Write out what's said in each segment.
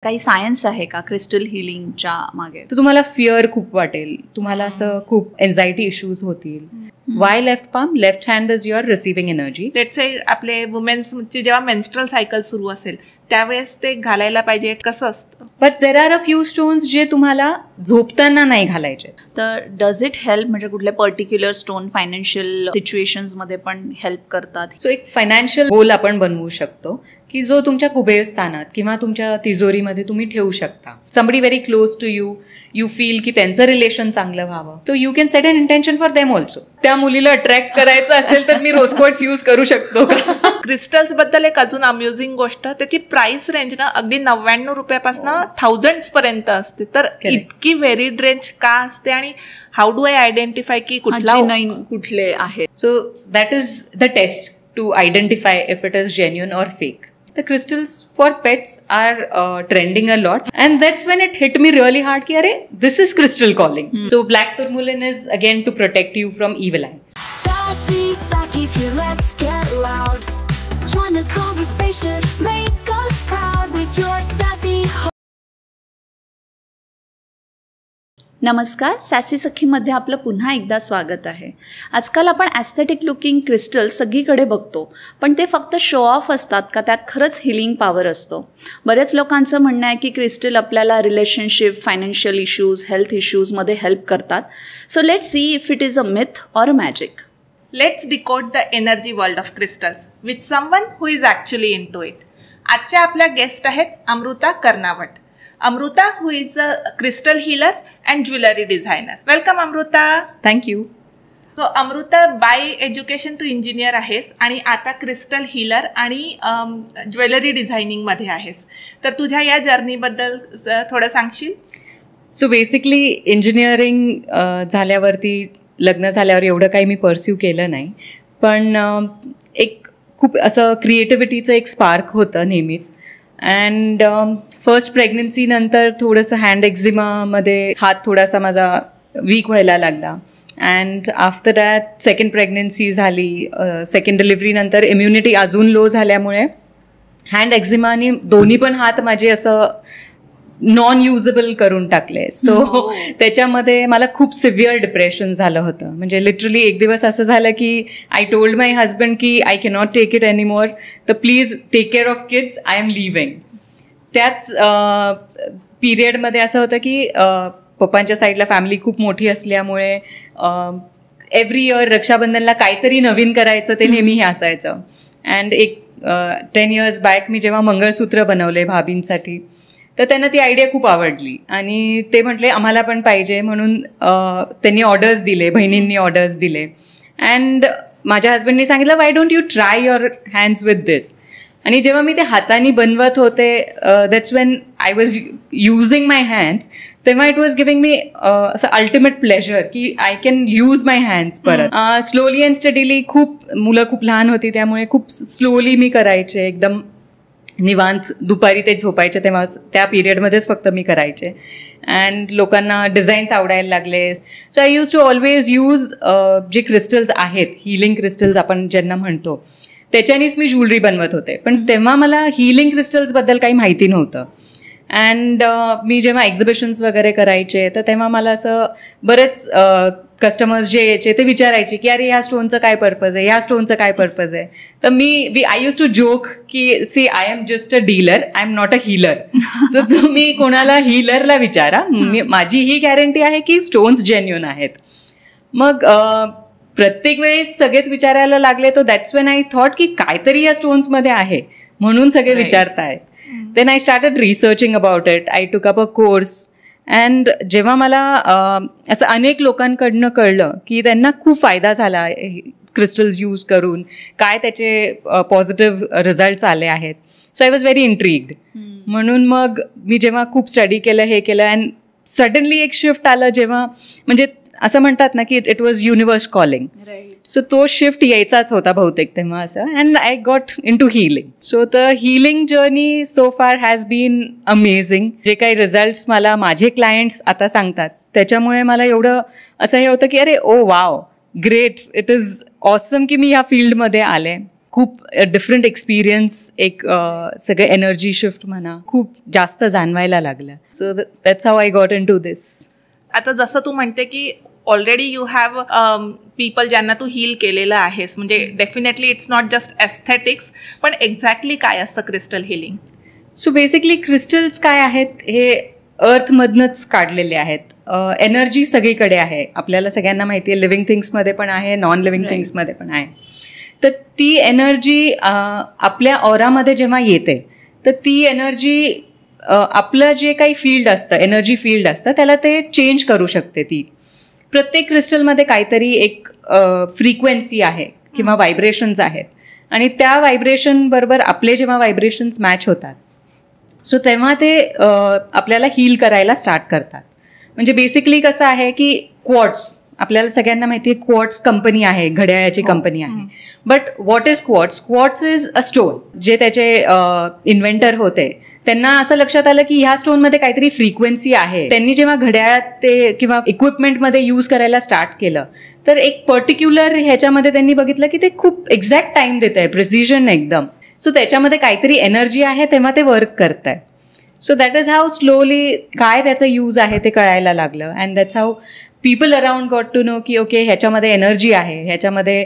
काही सायन्स आहे का क्रिस्टल हिलिंगच्या मागे? तर तुम्हाला फिअर खूप वाटेल, तुम्हाला असं खूप एन्झायटी इश्यूज होतील. Y left palm, left hand is your receiving energy. Let's say आपले वुमेन्सची जेव्हा मेन्स्ट्रल सायकल सुरू असेल त्यावेळेस ते घालायला पाहिजे, कसं असतं? But there are a few stones जे तुम्हाला झोपताना नाही घालायचे. तर डज इट हेल्प, म्हणजे कुठले पर्टिक्युलर स्टोन फायनान्शियल सिच्युएशन्समध्ये पण हेल्प करतात? सो एक फायनान्शियल गोल आपण बनवू शकतो की जो तुमच्या कुबेर स्थानात किंवा तुमच्या तिजोरीमध्ये तुम्ही ठेवू शकता. Somebody very close to you, you feel की त्यांचं रिलेशन चांगलं व्हावं, तो you can set an intention for them also. त्या मुलीला अट्रॅक्ट करायचं असेल तर मी रोज क्वार्ट्स यूज करू शकतो का? क्रिस्टल्स बद्दल एक अजून अम्युझिंग गोष्ट, त्याची प्राइस रेंज ना अगदी 99 रुपयापासून थाउजंड्स पर्यंत असते. तर इतकी व्हेरिड रेंज का असते आणि हाऊ डू आय आयडेंटिफाय की कुठले आहेत? So that is the test to identify if it is genuine or fake. The crystals for pets are trending a lot, and that's when it hit me really hard ki arey this is crystal calling. So black tourmaline is again to protect you from evil eye. Sassy Sakis here, let's get loud. Join the conversation, make us proud with your sassy. नमस्कार, सॅसी सखीमध्ये आपलं पुन्हा एकदा स्वागत आहे. आजकाल आपण aesthetic looking crystals सगळीकडे बघतो, पण ते फक्त शो ऑफ असतात का त्यात खरंच हिलिंग पॉवर असतो? बऱ्याच लोकांचं म्हणणं आहे की क्रिस्टल आपल्याला रिलेशनशिप, फायनान्शियल इश्यूज, हेल्थ इश्यूजमध्ये हेल्प करतात. So let's see if it is a myth or a magic. Let's decode the energy world of crystals with someone who is actually into it. आजच्या आपल्या guest आहेत Amruta Karnavat. Amruta, who is a crystal healer and jewelry designer. Welcome, Amruta. Thank you. So, Amruta, by education तू engineer आहेस आणि आता crystal healer आणि jewellery designing मध्ये आहेस. तर तुझ्या या जर्नीबद्दल थोडं सांगशील? सो बेसिकली इंजिनिअरिंग झाल्यावरती, लग्न झाल्यावर एवढं काही मी परस्यू केलं नाही, पण एक खूप असं क्रिएटिव्हिटीचं एक स्पार्क होतं नेहमीच. अँड फर्स्ट प्रेग्नन्सी नंतर थोडंसं हँड एक्झिमामध्ये हात थोडासा माझा वीक व्हायला लागला. And after that second pregnancy झाली. सेकंड डिलिव्हरीनंतर इम्युनिटी अजून लो झाल्यामुळे हँड एक्झिमाने दोन्ही पण हात माझे असं नॉन युजेबल करून टाकले. सो त्याच्यामध्ये मला खूप सिव्हिअर डिप्रेशन झालं होतं. म्हणजे लिटरली एक दिवस असं झालं की आय टोल्ड माय हजबंड की I cannot take it anymore, तर please take care of kids, I am leaving. त्याच पिरियडमध्ये असं होतं की पप्पांच्या साईडला फॅमिली खूप मोठी असल्यामुळे एव्हरी इयर रक्षाबंधनला काहीतरी नवीन करायचं ते नेहमी असायचं. अँड एक 10 years बॅक मी जेव्हा मंगळसूत्र बनवले भाभींसाठी, तर त्यांना ती आयडिया खूप आवडली आणि ते म्हटले आम्हाला पण पाहिजे, म्हणून त्यांनी ऑर्डर्स दिले, बहिणींनी ऑर्डर्स दिले. अँड माझ्या हजबंडनी सांगितलं why don't you try your hands with this. आणि जेव्हा मी ते हाताने बनवत होते, that's when I was using my hands, तेव्हा इट वॉज गिविंग मी असं अल्टिमेट प्लेजर की I can use my hands परत. स्लोली अँड स्टडीली, मुलं खूप लहान होती त्यामुळे खूप स्लोली मी करायचे, एकदम निवांत. दुपारी ते झोपायचे तेव्हा त्या पिरियडमध्येच फक्त मी करायचे. अँड लोकांना डिझाईन्स आवडायला लागले. So I used to always use जे क्रिस्टल्स आहेत, हिलिंग क्रिस्टल्स आपण ज्यांना म्हणतो, त्याच्यानेच मी ज्वेलरी बनवत होते. पण तेव्हा मला हिलिंग क्रिस्टल्सबद्दल काही माहिती नव्हतं. अँड मी जेव्हा एक्झिबिशन्स वगैरे करायचे, तर तेव्हा मला असं बरेच कस्टमर्स जे यायचे ते विचारायचे की अरे ह्या स्टोनचं काय पर्पज आहे, ह्या स्टोनचं काय पर्पज आहे. तर आय यूज टू जोक की see I am just a dealer, I am not a healer. So तुम्ही कोणाला हिलरला विचारा, माझी ही गॅरंटी आहे की स्टोन्स जेन्युइन आहेत. मग प्रत्येक वेळेस सगळेच विचारायला लागले, तर दॅट्स वेन आय थॉट की काहीतरी या स्टोन्समध्ये आहे म्हणून सगळे विचारतायत. Then I started researching about it. I took up a course. And जेव्हा मला असं अनेक लोकांकडनं कळलं की त्यांना खूप फायदा झाला क्रिस्टल्स यूज करून, काय त्याचे पॉझिटिव्ह रिझल्ट्स आले आहेत, so I was very intrigued. म्हणून मग मी जेव्हा खूप स्टडी केलं, हे केलं, अँड सडनली एक शिफ्ट आलं, जेव्हा म्हणजे असं म्हणतात ना की it was universe calling. So तो शिफ्ट यायचाच होता बहुतेक तेव्हा असं. And I got into healing. So the healing journey so far has been amazing. जे काही रिझल्ट्स मला माझे क्लायंट्स आता सांगतात, त्याच्यामुळे मला एवढं असं हे होतं की अरे oh wow, great, it is awesome की मी ह्या फील्डमध्ये आले. खूप डिफरंट एक्सपिरियन्स, एक सगळे एनर्जी शिफ्ट म्हणा खूप जास्त जाणवायला लागलं. So that's how I got into this. आता जसं तू म्हणते की ऑलरेडी यू हॅव पीपल ज्यांना तू हील केलेलं आहेस, म्हणजे definitely it's not just aesthetics, पण एक्झॅक्टली काय असतं crystal healing? So basically crystals काय आहेत, हे अर्थमधनंच काढलेले आहेत. एनर्जी सगळीकडे आहे, आपल्याला सगळ्यांना माहिती आहे. लिव्हिंग थिंग्समध्ये पण आहे, नॉन लिव्हिंग थिंग्समध्ये पण आहे. तर ती एनर्जी आपल्या ऑरामध्ये जेव्हा येते तर ती एनर्जी आपलं जे काही फील्ड असतं, एनर्जी फील्ड असतं, त्याला ते चेंज करू शकते. ती प्रत्येक क्रिस्टलमध्ये काहीतरी एक फ्रिक्वेन्सी आहे किंवा व्हायब्रेशन्स आहेत आणि त्या व्हायब्रेशन बरोबर आपले जेव्हा व्हायब्रेशन्स मॅच होतात सो तेव्हा ते आपल्याला हील करायला स्टार्ट करतात. म्हणजे बेसिकली कसं आहे की क्वार्ट्स, आपल्याला सगळ्यांना माहिती आहे क्वार्ट्स कंपनी आहे, घड्याळाची कंपनी आहे. But what is quartz? Quartz is a stone. जे त्याचे इन्व्हेंटर होते त्यांना असं लक्षात आलं की ह्या स्टोनमध्ये काहीतरी फ्रिक्वेन्सी आहे. त्यांनी जेव्हा घड्याळात ते किंवा इक्विपमेंटमध्ये यूज करायला स्टार्ट केलं तर एक पर्टिक्युलर ह्याच्यामध्ये त्यांनी बघितलं की ते खूप एक्झॅक्ट टाइम देत आहे, प्रिसिजन एकदम. सो त्याच्यामध्ये काहीतरी एनर्जी आहे तेव्हा ते वर्क करत आहे. So that is how slowly काय त्याचा यूज आहे ते कळायला लागलं. And that's how people around got to know की ओके ह्याच्यामध्ये एनर्जी आहे, ह्याच्यामध्ये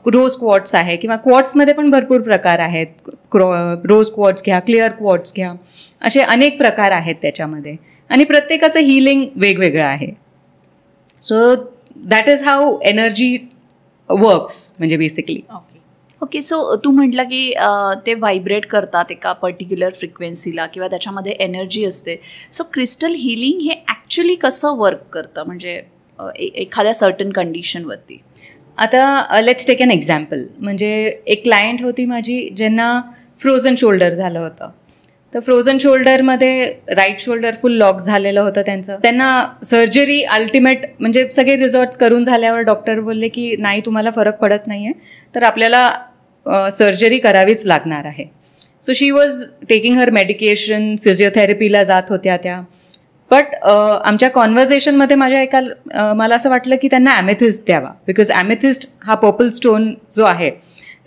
रोज क्वार्ट्स आहे किंवा क्वार्ट्समध्ये पण भरपूर प्रकार आहेत. रोज क्वार्ट्स घ्या, क्लिअर क्वार्ट्स घ्या, असे अनेक प्रकार आहेत त्याच्यामध्ये आणि प्रत्येकाचं हिलिंग वेगवेगळं आहे. So that is how energy works म्हणजे बेसिकली. ओके, सो तू म्हटलं की ते व्हायब्रेट करतात एका पर्टिक्युलर फ्रिक्वेन्सीला किंवा त्याच्यामध्ये एनर्जी असते. सो क्रिस्टल हिलिंग हे ॲक्च्युली कसं वर्क करतं, म्हणजे एखाद्या सर्टन कंडिशनवरती? आता लेट्स टेक एन एक्झाम्पल. म्हणजे एक क्लायंट होती माझी ज्यांना फ्रोझन शोल्डर झालं होतं. तर फ्रोझन शोल्डरमध्ये राईट शोल्डर फुल लॉक झालेलं होतं त्यांचं. त्यांना सर्जरी अल्टिमेट म्हणजे सगळे रिझॉर्ट्स करून झाल्यावर डॉक्टर बोलले की नाही तुम्हाला फरक पडत नाही आहे तर आपल्याला सर्जरी करावीच लागणार आहे. So she was taking her medication, फिजिओथेरपीला जात होत्या त्या. बट आमच्या कॉन्व्हर्सेशनमध्ये मला असं वाटलं की त्यांना ॲमेथिस्ट द्यावा, बिकॉज ॲमेथिस्ट हा पर्पल स्टोन जो आहे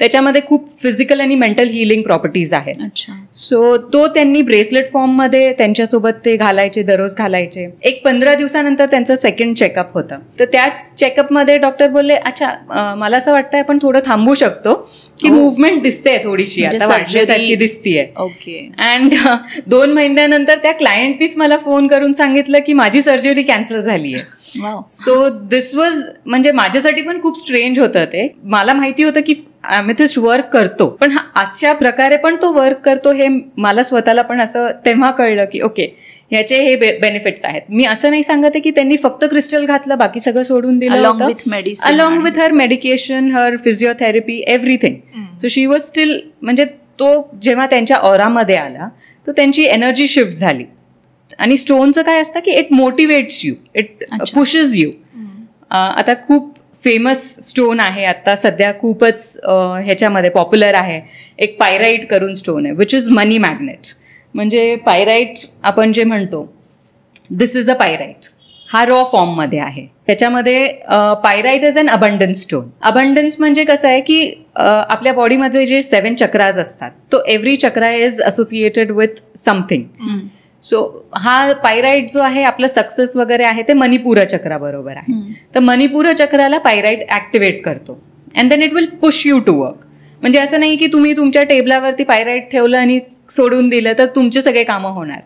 त्याच्यामध्ये खूप फिजिकल आणि मेंटल हिलिंग प्रॉपर्टीज आहेत. सो तो त्यांनी ब्रेसलेट फॉर्ममध्ये त्यांच्यासोबत ते घालायचे, दररोज घालायचे. एक 15 दिवसानंतर त्यांचं सेकंड चेकअप होतं. तर त्याच चेकअपमध्ये डॉक्टर बोलले अच्छा मला असं वाटतंय आपण थोडं थांबू शकतो की मुवमेंट दिसते थोडीशी, आता वाढल्यासारखी दिसतीये. ओके. अँड 2 महिन्यानंतर त्या क्लायंटनीच मला फोन करून सांगितलं की माझी सर्जरी कॅन्सल झाली आहे. सो दिस वॉज म्हणजे माझ्यासाठी पण खूप स्ट्रेंज होतं. ते मला माहिती होतं की ॲमेथिस्ट वर्क करतो, पण अशा प्रकारे पण तो वर्क करतो हे मला स्वतःला पण असं तेव्हा कळलं की ओके ह्याचे हे बेनिफिट्स आहेत. मी असं नाही सांगते की त्यांनी फक्त क्रिस्टल घातलं बाकी सगळं सोडून दिलं होतं. Along with her medication, her physiotherapy, everything. So she was steel म्हणजे तो जेव्हा त्यांच्या ऑरामध्ये आला तो त्यांची एनर्जी शिफ्ट झाली. आणि स्टोनचं काय असतं की it motivates you, it pushes you. आता खूप फेमस स्टोन आहे आता सध्या, खूपच ह्याच्यामध्ये पॉप्युलर आहे, एक पायराईट करून स्टोन आहे विच इज मनी मॅग्नेट. म्हणजे पायराईट आपण जे म्हणतो दिस इज अ पायराईट, हा रॉ फॉर्ममध्ये आहे. त्याच्यामध्ये pyrite is an abundance stone. Abundance म्हणजे कसं आहे की आपल्या बॉडीमध्ये जे 7 चक्राज असतात तो every chakra is associated with something. So हा पायराईट जो आहे आपलं सक्सेस वगैरे आहे ते मणिपूर चक्रा बरोबर आहे. तर मणिपूर चक्राला पायराईट ऍक्टिव्हेट करतो and then it will push you to work. म्हणजे असं नाही की तुम्ही तुमच्या टेबलावरती पायराईट ठेवलं आणि सोडून दिलं तर तुमचे सगळे कामं होणार,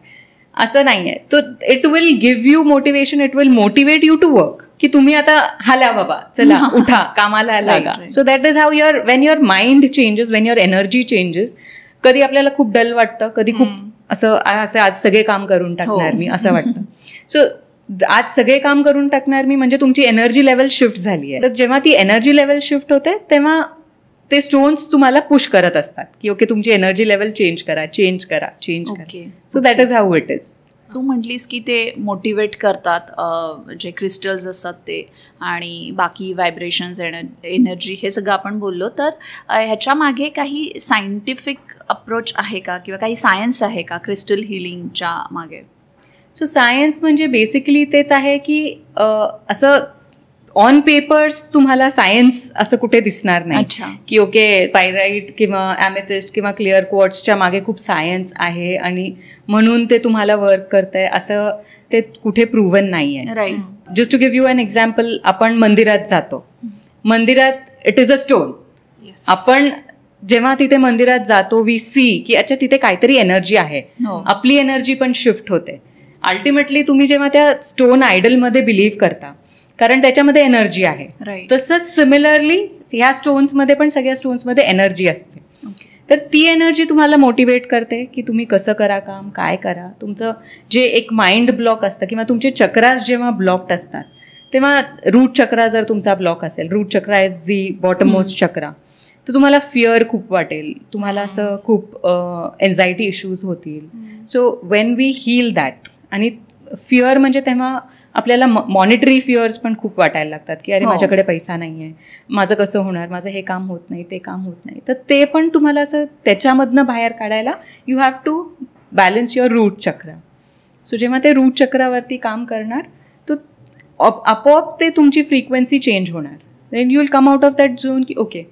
असं नाही आहे. तो it will give you motivation, it will motivate you to work की तुम्ही आता हाला बाबा चला उठा कामाला लागा. So that is how when your mind changes, when your energy changes. कधी आपल्याला खूप डल वाटतं, कधी खूप असं आज सगळे काम करून टाकणार मी असं वाटतं. सो आज सगळे काम करून टाकणार मी म्हणजे तुमची एनर्जी लेवल शिफ्ट झाली आहे. तर जेव्हा ती एनर्जी लेवल शिफ्ट होते तेव्हा ते स्टोन्स तुम्हाला पुश करत असतात की ओके तुमची एनर्जी लेवल चेंज करा. So that is how it is. तू म्हटलीस की ते मोटिवेट करतात जे क्रिस्टल्स असतात ते, आणि बाकी व्हायब्रेशन्स, एनर्जी, हे सगळं आपण बोललो. तर ह्याच्या मागे काही सायंटिफिक अप्रोच आहे का किंवा काही सायन्स आहे का क्रिस्टल हिलिंगच्या मागे? सो सायन्स म्हणजे बेसिकली तेच आहे की असं ऑन पेपर्स तुम्हाला सायन्स असं कुठे दिसणार नाही की ओके पायराईट किंवा ॲमेथिस्ट किंवा क्लिअर क्वार्ट्सच्या मागे खूप सायन्स आहे आणि म्हणून ते तुम्हाला वर्क करतंय असं ते कुठे प्रूव्हन नाही आहे. Right. Just to give you an example, आपण मंदिरात जातो, मंदिरात इट इज अ स्टोन. आपण जेव्हा तिथे मंदिरात जातो वी सी की अच्छा तिथे काहीतरी एनर्जी आहे, आपली एनर्जी पण शिफ्ट होते. अल्टिमेटली तुम्ही जेव्हा त्या स्टोन आयडलमध्ये बिलीव्ह करता कारण त्याच्यामध्ये एनर्जी आहे, तसंच सिमिलरली ह्या स्टोन्समध्ये पण सगळ्या स्टोन्समध्ये एनर्जी असते. तर ती एनर्जी तुम्हाला मोटिवेट करते की तुम्ही कसं करा काम, काय करा. तुमचं जे एक माइंड ब्लॉक असतं किंवा तुमचे चक्रास जेव्हा ब्लॉक्ड असतात तेव्हा रूट चक्रा जर तुमचा ब्लॉक असेल, root chakra is the bottom most chakra, तर तुम्हाला फिअर खूप वाटेल, तुम्हाला असं खूप एन्झायटी इश्यूज होतील. So when we heal that, आणि फिअर म्हणजे तेव्हा आपल्याला मॉनिटरी फिअर्स पण खूप वाटायला लागतात की अरे माझ्याकडे पैसा नाही आहे, माझं कसं होणार, माझं हे काम होत नाही, ते काम होत नाही. तर ते पण तुम्हाला असं त्याच्यामधनं बाहेर काढायला you have to balance your root chakra. So जेव्हा ते रूट चक्रावरती काम करणार तो आपोआप ते तुमची फ्रिक्वेन्सी चेंज होणार. Then you will come out of that zone की ओके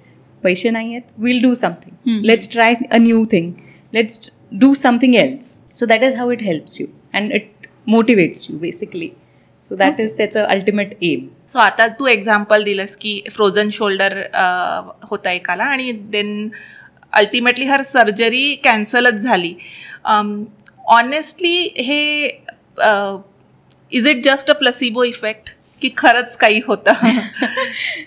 पैसे नाही आहेत, will do something, let's try a new thing, let's do something else. So that is how it helps you and it motivates you basically. So that is त्याचं ultimate aim. So आता तू example दिलंस की frozen shoulder होता एकाला आणि then ultimately हर surgery कॅन्सलच झाली. Honestly हे is it just a प्लसिबो effect की खरंच काही होतं?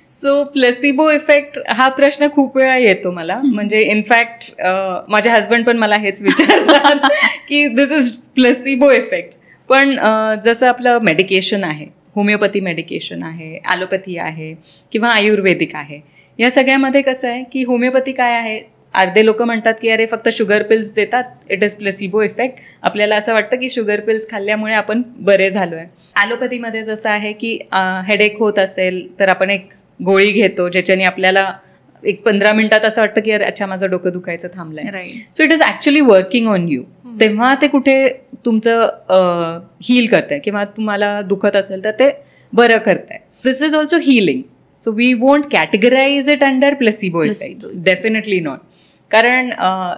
सो प्लेसिबो इफेक्ट हा प्रश्न खूप वेळा येतो मला. म्हणजे इनफॅक्ट माझे हजबंड पण मला हेच विचारतात की दिस इज प्लेसिबो इफेक्ट. पण जसं आपलं मेडिकेशन आहे, होमिओपॅथी मेडिकेशन आहे, ॲलोपॅथी आहे किंवा आयुर्वेदिक आहे, या सगळ्यामध्ये कसं आहे की होमिओपॅथी काय आहे, अर्धे लोक म्हणतात की अरे फक्त शुगर पिल्स देतात, इट इज प्लेसिबो इफेक्ट, आपल्याला असं वाटतं की शुगर पिल्स खाल्ल्यामुळे आपण बरे झालो आहे. ॲलोपॅथीमध्ये जसं आहे की हेडेक होत असेल तर आपण एक गोळी घेतो ज्याच्याने आपल्याला एक 15 मिनिटात असं वाटतं की अरे अच्छा माझं डोकं दुखायचं थांबलंय. So it is actually working on you. तेव्हा ते कुठे तुमचं हील करतंय किंवा तुम्हाला दुखत असेल तर ते बरं करतंय. This is also healing. So we won't categorize it under placebo effect, definitely not. कारण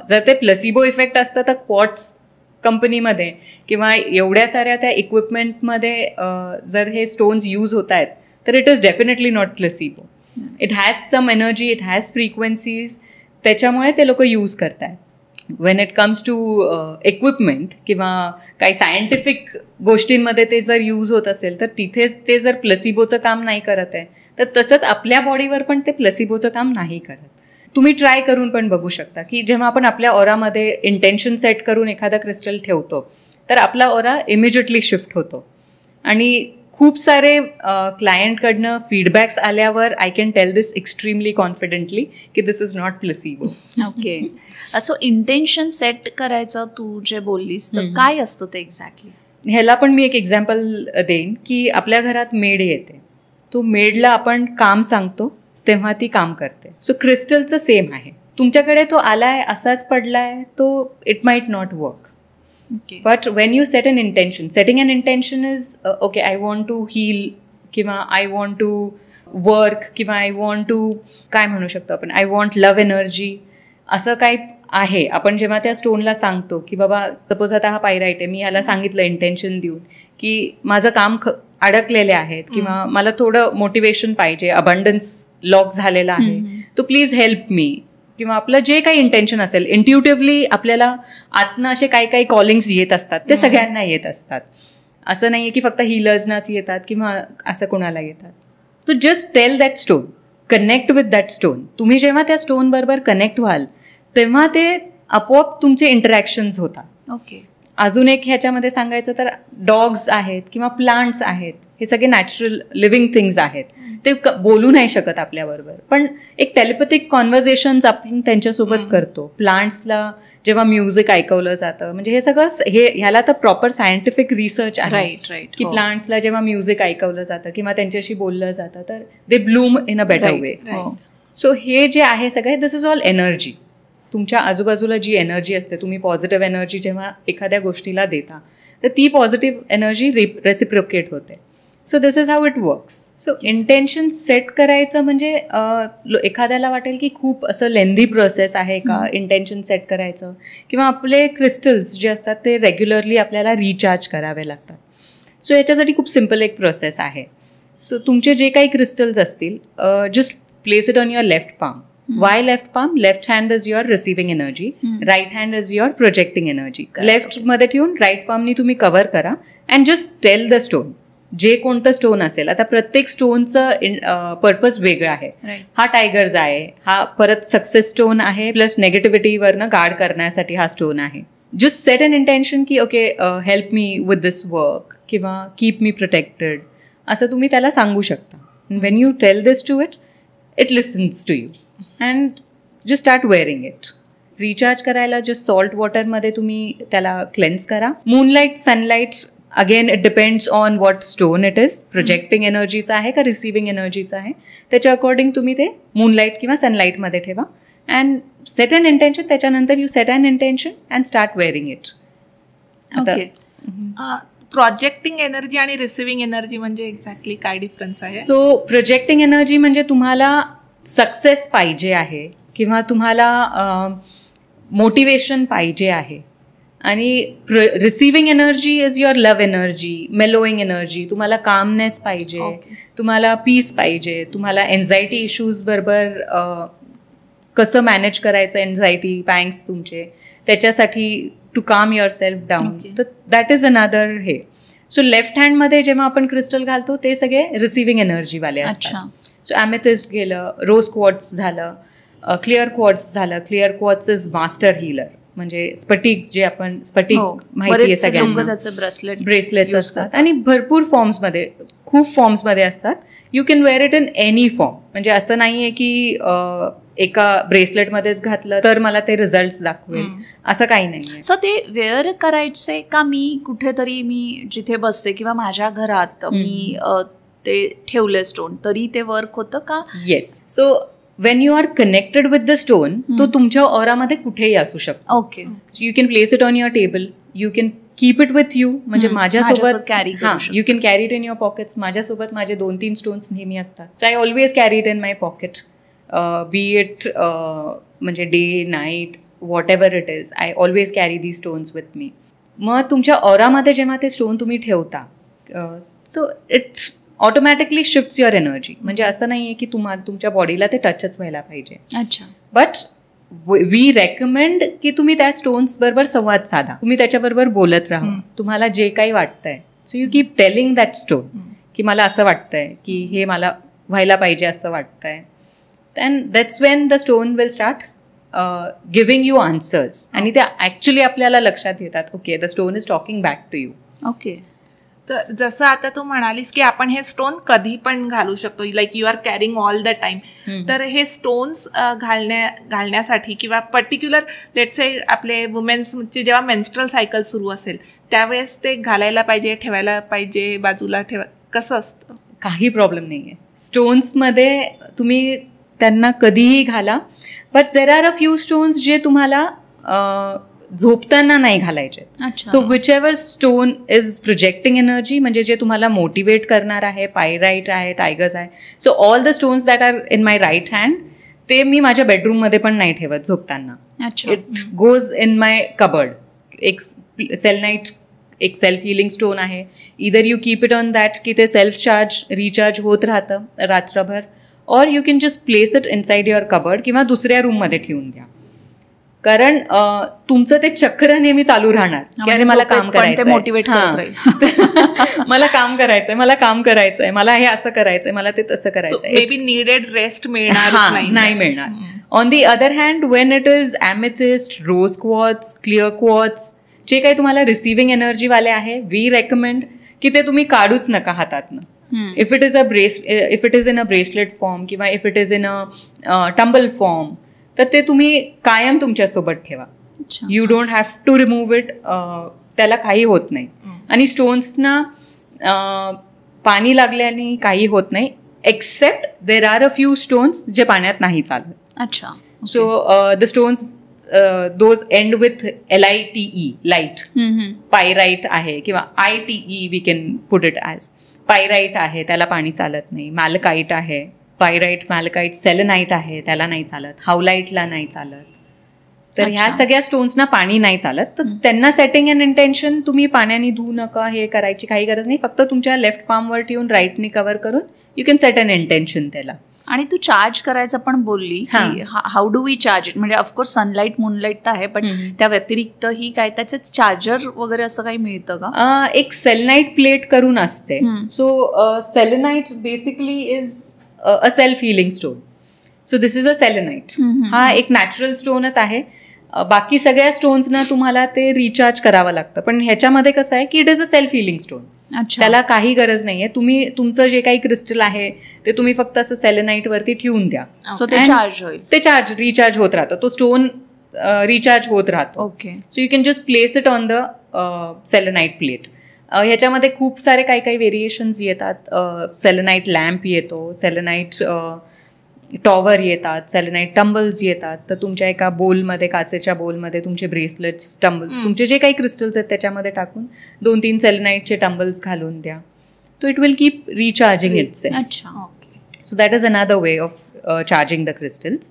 जर ते प्लेसिबो इफेक्ट असतं तर क्वार्ट्स कंपनीमध्ये किंवा एवढ्या साऱ्या त्या इक्विपमेंटमध्ये जर हे स्टोन्स यूज होत आहेत तर it is definitely not placebo. It has some energy, it has frequencies, त्याच्यामुळे ते लोक यूज करत आहेत. When it comes to equipment किंवा काही सायंटिफिक गोष्टींमध्ये ते जर यूज होत असेल तर तिथेच ते जर प्लेसिबोचं काम नाही करत आहे, तर तसंच आपल्या बॉडीवर पण ते प्लेसिबोचं काम नाही करत. तुम्ही ट्राय करून पण बघू शकता की जेव्हा आपण आपल्या ऑरामध्ये इंटेन्शन सेट करून एखादा क्रिस्टल ठेवतो तर आपला ऑरा इमिजिएटली शिफ्ट होतो. आणि खूप सारे क्लायंटकडनं फीडबॅक्स आल्यावर I can tell this extremely confidently की this is not placebo. Okay. असं इंटेन्शन सेट करायचं तू जे बोललीस तर काय असतं ते एक्झॅक्टली? ह्याला पण मी एक एक्झाम्पल देईन की आपल्या घरात मेड येते, तो मेडला आपण काम सांगतो तेव्हा ती काम करते. सो क्रिस्टलचं सेम आहे. तुमच्याकडे तो आलाय असाच पडलाय, तो it might not work. But when you set an intention, setting an intention is okay, I want to heal किंवा I want to work किंवा I want to काय म्हणू शकतो आपण, I want love energy असं काय आहे. आपण जेव्हा त्या स्टोनला सांगतो की बाबा सपोज आता हा पायराईट आहे, मी ह्याला सांगितलं इंटेन्शन देऊन की माझं काम अडकलेले आहेत किंवा मला थोडं मोटिवेशन पाहिजे, अबंडन्स लॉक झालेला आहे, तो प्लीज हेल्प मी, किंवा आपलं जे काही इंटेन्शन असेल, इंट्युटिव्हली आपल्याला आतनं असे काही काही कॉलिंग्स येत असतात, ते सगळ्यांना येत असतात. असं नाही आहे की फक्त हीलर्सनाच येतात किंवा असं कोणाला येतात. So just tell that stone, connect with that stone. तुम्ही जेव्हा त्या स्टोन बरोबर कनेक्ट व्हाल तेव्हा ते आपोआप तुमचे इंटरॅक्शन्स होतात. ओके. अजून एक ह्याच्यामध्ये सांगायचं तर डॉग्स आहेत किंवा प्लांट्स आहेत, हे सगळे नॅचरल लिव्हिंग थिंग्स आहेत. ते बोलू नाही शकत आपल्याबरोबर, पण एक टेलिपॅथिक कॉन्व्हर्सेशन्स आपण त्यांच्यासोबत करतो. प्लांट्सला जेव्हा म्युझिक ऐकवलं जातं, म्हणजे हे सगळं ह्याला तर प्रॉपर सायंटिफिक रिसर्च आहे की प्लांट्सला जेव्हा म्युझिक ऐकवलं जातं किंवा त्यांच्याशी बोललं जातं तर they bloom in a better way. So हे जे आहे सगळे, दिस इज ऑल एनर्जी. तुमच्या आजूबाजूला जी एनर्जी असते, तुम्ही पॉझिटिव्ह एनर्जी जेव्हा एखाद्या गोष्टीला देता तर ती पॉझिटिव्ह एनर्जी रेसिप्रोकेट होते. So this is how it works. So intention set करायचं म्हणजे एखाद्याला वाटेल की खूप असं लेंदी प्रोसेस आहे का इंटेन्शन सेट करायचं, किंवा आपले क्रिस्टल्स जे असतात ते रेग्युलरली आपल्याला रिचार्ज करावे लागतात. सो याच्यासाठी खूप सिम्पल एक प्रोसेस आहे. सो तुमचे जे काही क्रिस्टल्स असतील, just place it on your left palm. Why left palm? Left hand is your receiving energy, right hand is your projecting energy. Left मध्ये ठेवून राईट पामनी तुम्ही कव्हर करा and just tell the stone, जे कोणतं stone असेल. आता प्रत्येक स्टोनचं पर्पज वेगळं आहे. हा टायगर्स आहे, हा परत सक्सेस स्टोन आहे, प्लस नेगेटिव्हिटीवरनं गार्ड करण्यासाठी हा स्टोन आहे. जस्ट सेट एन इंटेन्शन की okay help me with this work किंवा कीप मी प्रोटेक्टेड, असं तुम्ही त्याला सांगू शकता. When you tell this to it, it listens to you and just start wearing it. Recharge करायला जस्ट सॉल्ट वॉटरमध्ये तुम्ही त्याला क्लेन्स करा. Moonlight, sunlight, again it depends on what stone it is. Projecting एनर्जीचं आहे का रिसिव्हिंग एनर्जीचं आहे, त्याच्या according तुम्ही ते मूनलाईट किंवा सनलाईटमध्ये ठेवा अँड सेट अन इंटेन्शन. त्याच्यानंतर you set an intention and start wearing it. Projecting energy आणि रिसिव्हिंग एनर्जी म्हणजे एक्झॅक्टली काय डिफरन्स आहे? सो प्रोजेक्टिंग एनर्जी म्हणजे तुम्हाला सक्सेस पाहिजे आहे किंवा तुम्हाला मोटिवेशन पाहिजे आहे, आणि receiving energy is your love energy, mellowing energy. तुम्हाला कामनेस पाहिजे, तुम्हाला पीस पाहिजे, तुम्हाला एन्झायटी इश्यूज बरोबर कसं मॅनेज करायचं, एन्झायटी पँग्स तुमचे, त्याच्यासाठी टू काम युअर सेल्फ डाऊन. तर दॅट इज अनदर हे. सो लेफ्ट हँडमध्ये जेव्हा आपण क्रिस्टल घालतो ते सगळे रिसिव्हिंग एनर्जीवाले असतात. सो ॲमेथिस्ट गेलं, रोज क्वार्ट्स झालं, क्लिअर क्वार्ट्स झालं. Clear quartz is master healer, म्हणजे स्फटिक, जे आपण स्फटिक माहिती आहे सगळ्यांना, ब्रेसलेट्स असतात आणि भरपूर फॉर्म्समध्ये, खूप फॉर्म्समध्ये असतात. You can wear it in any form. म्हणजे असं नाही आहे की एका ब्रेसलेटमध्येच घातलं तर मला ते रिझल्ट दाखवेल, असं काही नाही. सो ते वेअर करायचे का मी कुठेतरी, मी जिथे बसते किंवा माझ्या घरात मी ते ठेवले स्टोन तरी ते वर्क होतं का? Yes. So when you are connected with the stone, तो तुमच्या ऑरामध्ये कुठेही असू शकतो. Okay. You can place it on your table, you can keep it with you, म्हणजे माझ्यासोबत carry. You can carry it in your pockets. माझ्यासोबत माझे 2-3 स्टोन्स नेहमी असतात. So I always carry it in my pocket, be it म्हणजे day night whatever it is, I always carry the stones with me. मग तुमच्या ऑरामध्ये जेव्हा ते stone तुम्ही ठेवता, तो it automatically shifts your energy. म्हणजे असं नाही आहे की तुमच्या बॉडीला ते टचच व्हायला पाहिजे. अच्छा. बट वी रेकमेंड की तुम्ही त्या स्टोन्स बरोबर संवाद साधा, तुम्ही त्याच्याबरोबर बोलत राहा, तुम्हाला जे काही वाटतंय. So you keep telling that stone की मला असं वाटतंय, की हे मला व्हायला पाहिजे असं वाटतंय. And that's when the stone will start giving you answers, आणि त्या ॲक्च्युली आपल्याला लक्षात येतात, okay the stone is talking back to you. Okay. तर जसं आता तू म्हणालीस की आपण हे स्टोन कधी पण घालू शकतो, like you are carrying all the time. तर हे स्टोन्स घालण्यासाठी किंवा पर्टिक्युलर लेट्स से आपले वुमेन्सची जेव्हा मेन्स्ट्रल सायकल सुरू असेल त्यावेळेस ते घालायला पाहिजे, ठेवायला पाहिजे, बाजूला कसं असतं? काही प्रॉब्लेम नाही आहे. स्टोन्समध्ये तुम्ही त्यांना कधीही घाला, but there are a few stones जे तुम्हाला झोपताना नाही घालायचे. So which ever stone is projecting energy, म्हणजे जे तुम्हाला मोटिवेट करणार आहे, पायराईट आहे, टायगर्स आहे. So all the stones that are in my right hand, ते मी माझ्या बेडरूममध्ये पण नाही ठेवत झोपताना. It goes in my cupboard. एक सेलनाईट, एक सेल्फ हिलिंग स्टोन आहे. Either you keep it on that की ते सेल्फ चार्ज रिचार्ज होत राहतं रात्रभर, or you can just place it inside your cupboard किंवा दुसऱ्या रूममध्ये ठेवून द्या. कारण तुमचं ते चक्र नेहमी चालू राहणार की अरे मला काम करायचं, मोटिवेट मला काम करायचंय, मला काम करायचंय, मला हे असं करायचंय, मला ते तसं करायचंय. मे बी नीडेड रेस्ट मिळणार नाही मिळणार. On the other hand, when it is amethyst, rose quartz, clear quartz, जे काही तुम्हाला रिसिव्हिंग एनर्जीवाले आहे, वी रेकमेंड की ते तुम्ही काढूच नका हातातनं. If it is in a bracelet form किंवा if it is in a tumble form, तर ते तुम्ही कायम तुमच्यासोबत ठेवा. You don't have to remove it. त्याला काही होत नाही. आणि स्टोन्सना पाणी लागल्याने काही होत नाही, except there are a few stones जे पाण्यात नाही चालत. अच्छा. So the stones those end with LITE, light. Pyrite आहे किंवा ITE we can put it as. Pyrite आहे, त्याला पाणी चालत नाही. मॅलकाईट आहे, पायराईट, मॅलकाईट, सेलेनाईट आहे, त्याला नाही चालत. हावलाईटला नाही चालत. तर ह्या सगळ्या स्टोन्सना पाणी नाही चालत. तर त्यांना सेटिंग अँड इंटेन्शन तुम्ही पाण्याने धुवू नका, हे करायची काही गरज नाही. फक्त तुमच्या लेफ्ट पामवर ठेवून राईटनी कव्हर करून you can set an intention त्याला. आणि तू चार्ज करायचं पण बोलली, how do we charge it? म्हणजे ऑफकोर्स सनलाईट, मूनलाईट तर आहे, पण त्या व्यतिरिक्त ही काय त्याचे चार्जर वगैरे असं काही मिळतं का? एक सेलेनाईट प्लेट करून असते. So selenite basically is a self healing stone. So this is a selenite. हा एक नॅचरल स्टोनच आहे. बाकी सगळ्या स्टोन्सना तुम्हाला ते रिचार्ज करावं लागतं, पण ह्याच्यामध्ये कसं आहे की it is a self healing stone. त्याला काही गरज नाहीये. तुम्ही तुमचं जे काही क्रिस्टल आहे ते तुम्ही फक्त असं सेलेनाईट वरती ठेवून द्या. सो ते चार्ज होईल. ते रिचार्ज होत राहतं. तो स्टोन रिचार्ज होत राहतो. Okay. So you can just place it on the selenite plate. ह्याच्यामध्ये खूप सारे काही व्हेरिएशन्स येतात. सेलेनाईट लॅम्प येतो, सेलेनाईट टॉवर येतात, सेलेनाईट टंबल्स येतात. तर तुमच्या एका बोलमध्ये, काचेच्या बोलमध्ये तुमचे ब्रेसलेट्स, टंबल्स, तुमचे जे काही क्रिस्टल्स आहेत त्याच्यामध्ये टाकून 2-3 सेलेनाईटचे टंबल्स घालून द्या. तो it will keep recharging its. अच्छा, okay. So that is another way of charging the crystals.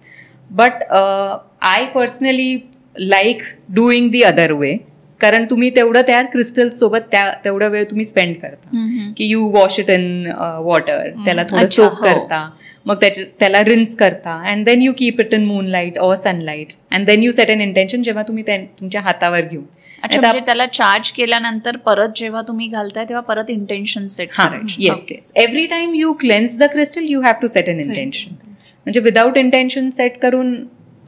But I personally like doing the other way. कारण तुम्ही तेवढं त्या क्रिस्टल्स सोबत तेवढा वेळ तुम्ही स्पेंड करता की you wash it in water, त्याला थोडं सोक करता, मग त्याला रिन्स करता, and then you keep it in moonlight or sunlight, and then you set an intention जेव्हा तुम्ही तुमच्या हातावर घेऊन. अच्छा, म्हणजे त्याला चार्ज केल्यानंतर परत जेव्हा तुम्ही घालताय तेव्हा परत इंटेन्शन सेट करायचं. Yes. Every time you cleanse the crystal you have to set an intention. म्हणजे विदाउट इंटेन्शन सेट करून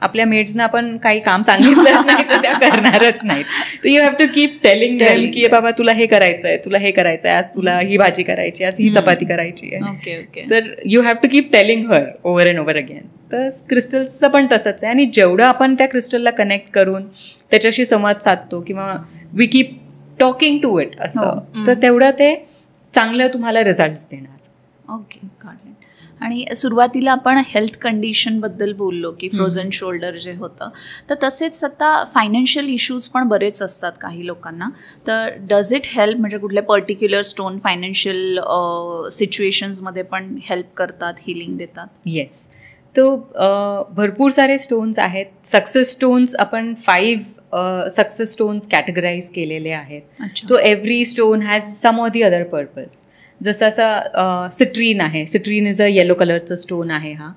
आपल्या मेड्सना आपण काही काम सांगितलंच नाही तर त्या करणारच नाहीत. तर you have to keep telling them की बाबा तुला हे करायचंय, तुला हे करायचंय, आज तुला ही भाजी करायची, आज ही चपाती करायची आहे. तर you have to keep telling her over and over again. तर क्रिस्टल्सचं पण तसंच आहे. आणि जेवढं आपण त्या क्रिस्टलला कनेक्ट करून त्याच्याशी संवाद साधतो किंवा we keep talking to it असं, तर तेवढं ते चांगलं तुम्हाला रिझल्ट्स देणार. Okay, got it. आणि सुरुवातीला आपण हेल्थ कंडिशनबद्दल बोललो की फ्रोझन शोल्डर जे होतं, तर तसेच आता फायनान्शियल इश्यूज पण बरेच असतात काही लोकांना. तर डज इट हेल्प? म्हणजे कुठले पर्टिक्युलर स्टोन फायनान्शियल सिच्युएशन्समध्ये पण हेल्प करतात, हिलिंग देतात? येस. तो भरपूर सारे स्टोन्स आहेत. सक्सेस स्टोन्स आपण 5 सक्सेस स्टोन्स कॅटेगराईज केलेले आहेत. तो every stone has some or the other purpose. जसं असं सिट्रीन आहे. सिट्रीन इज अ येलो कलरचं स्टोन आहे. हा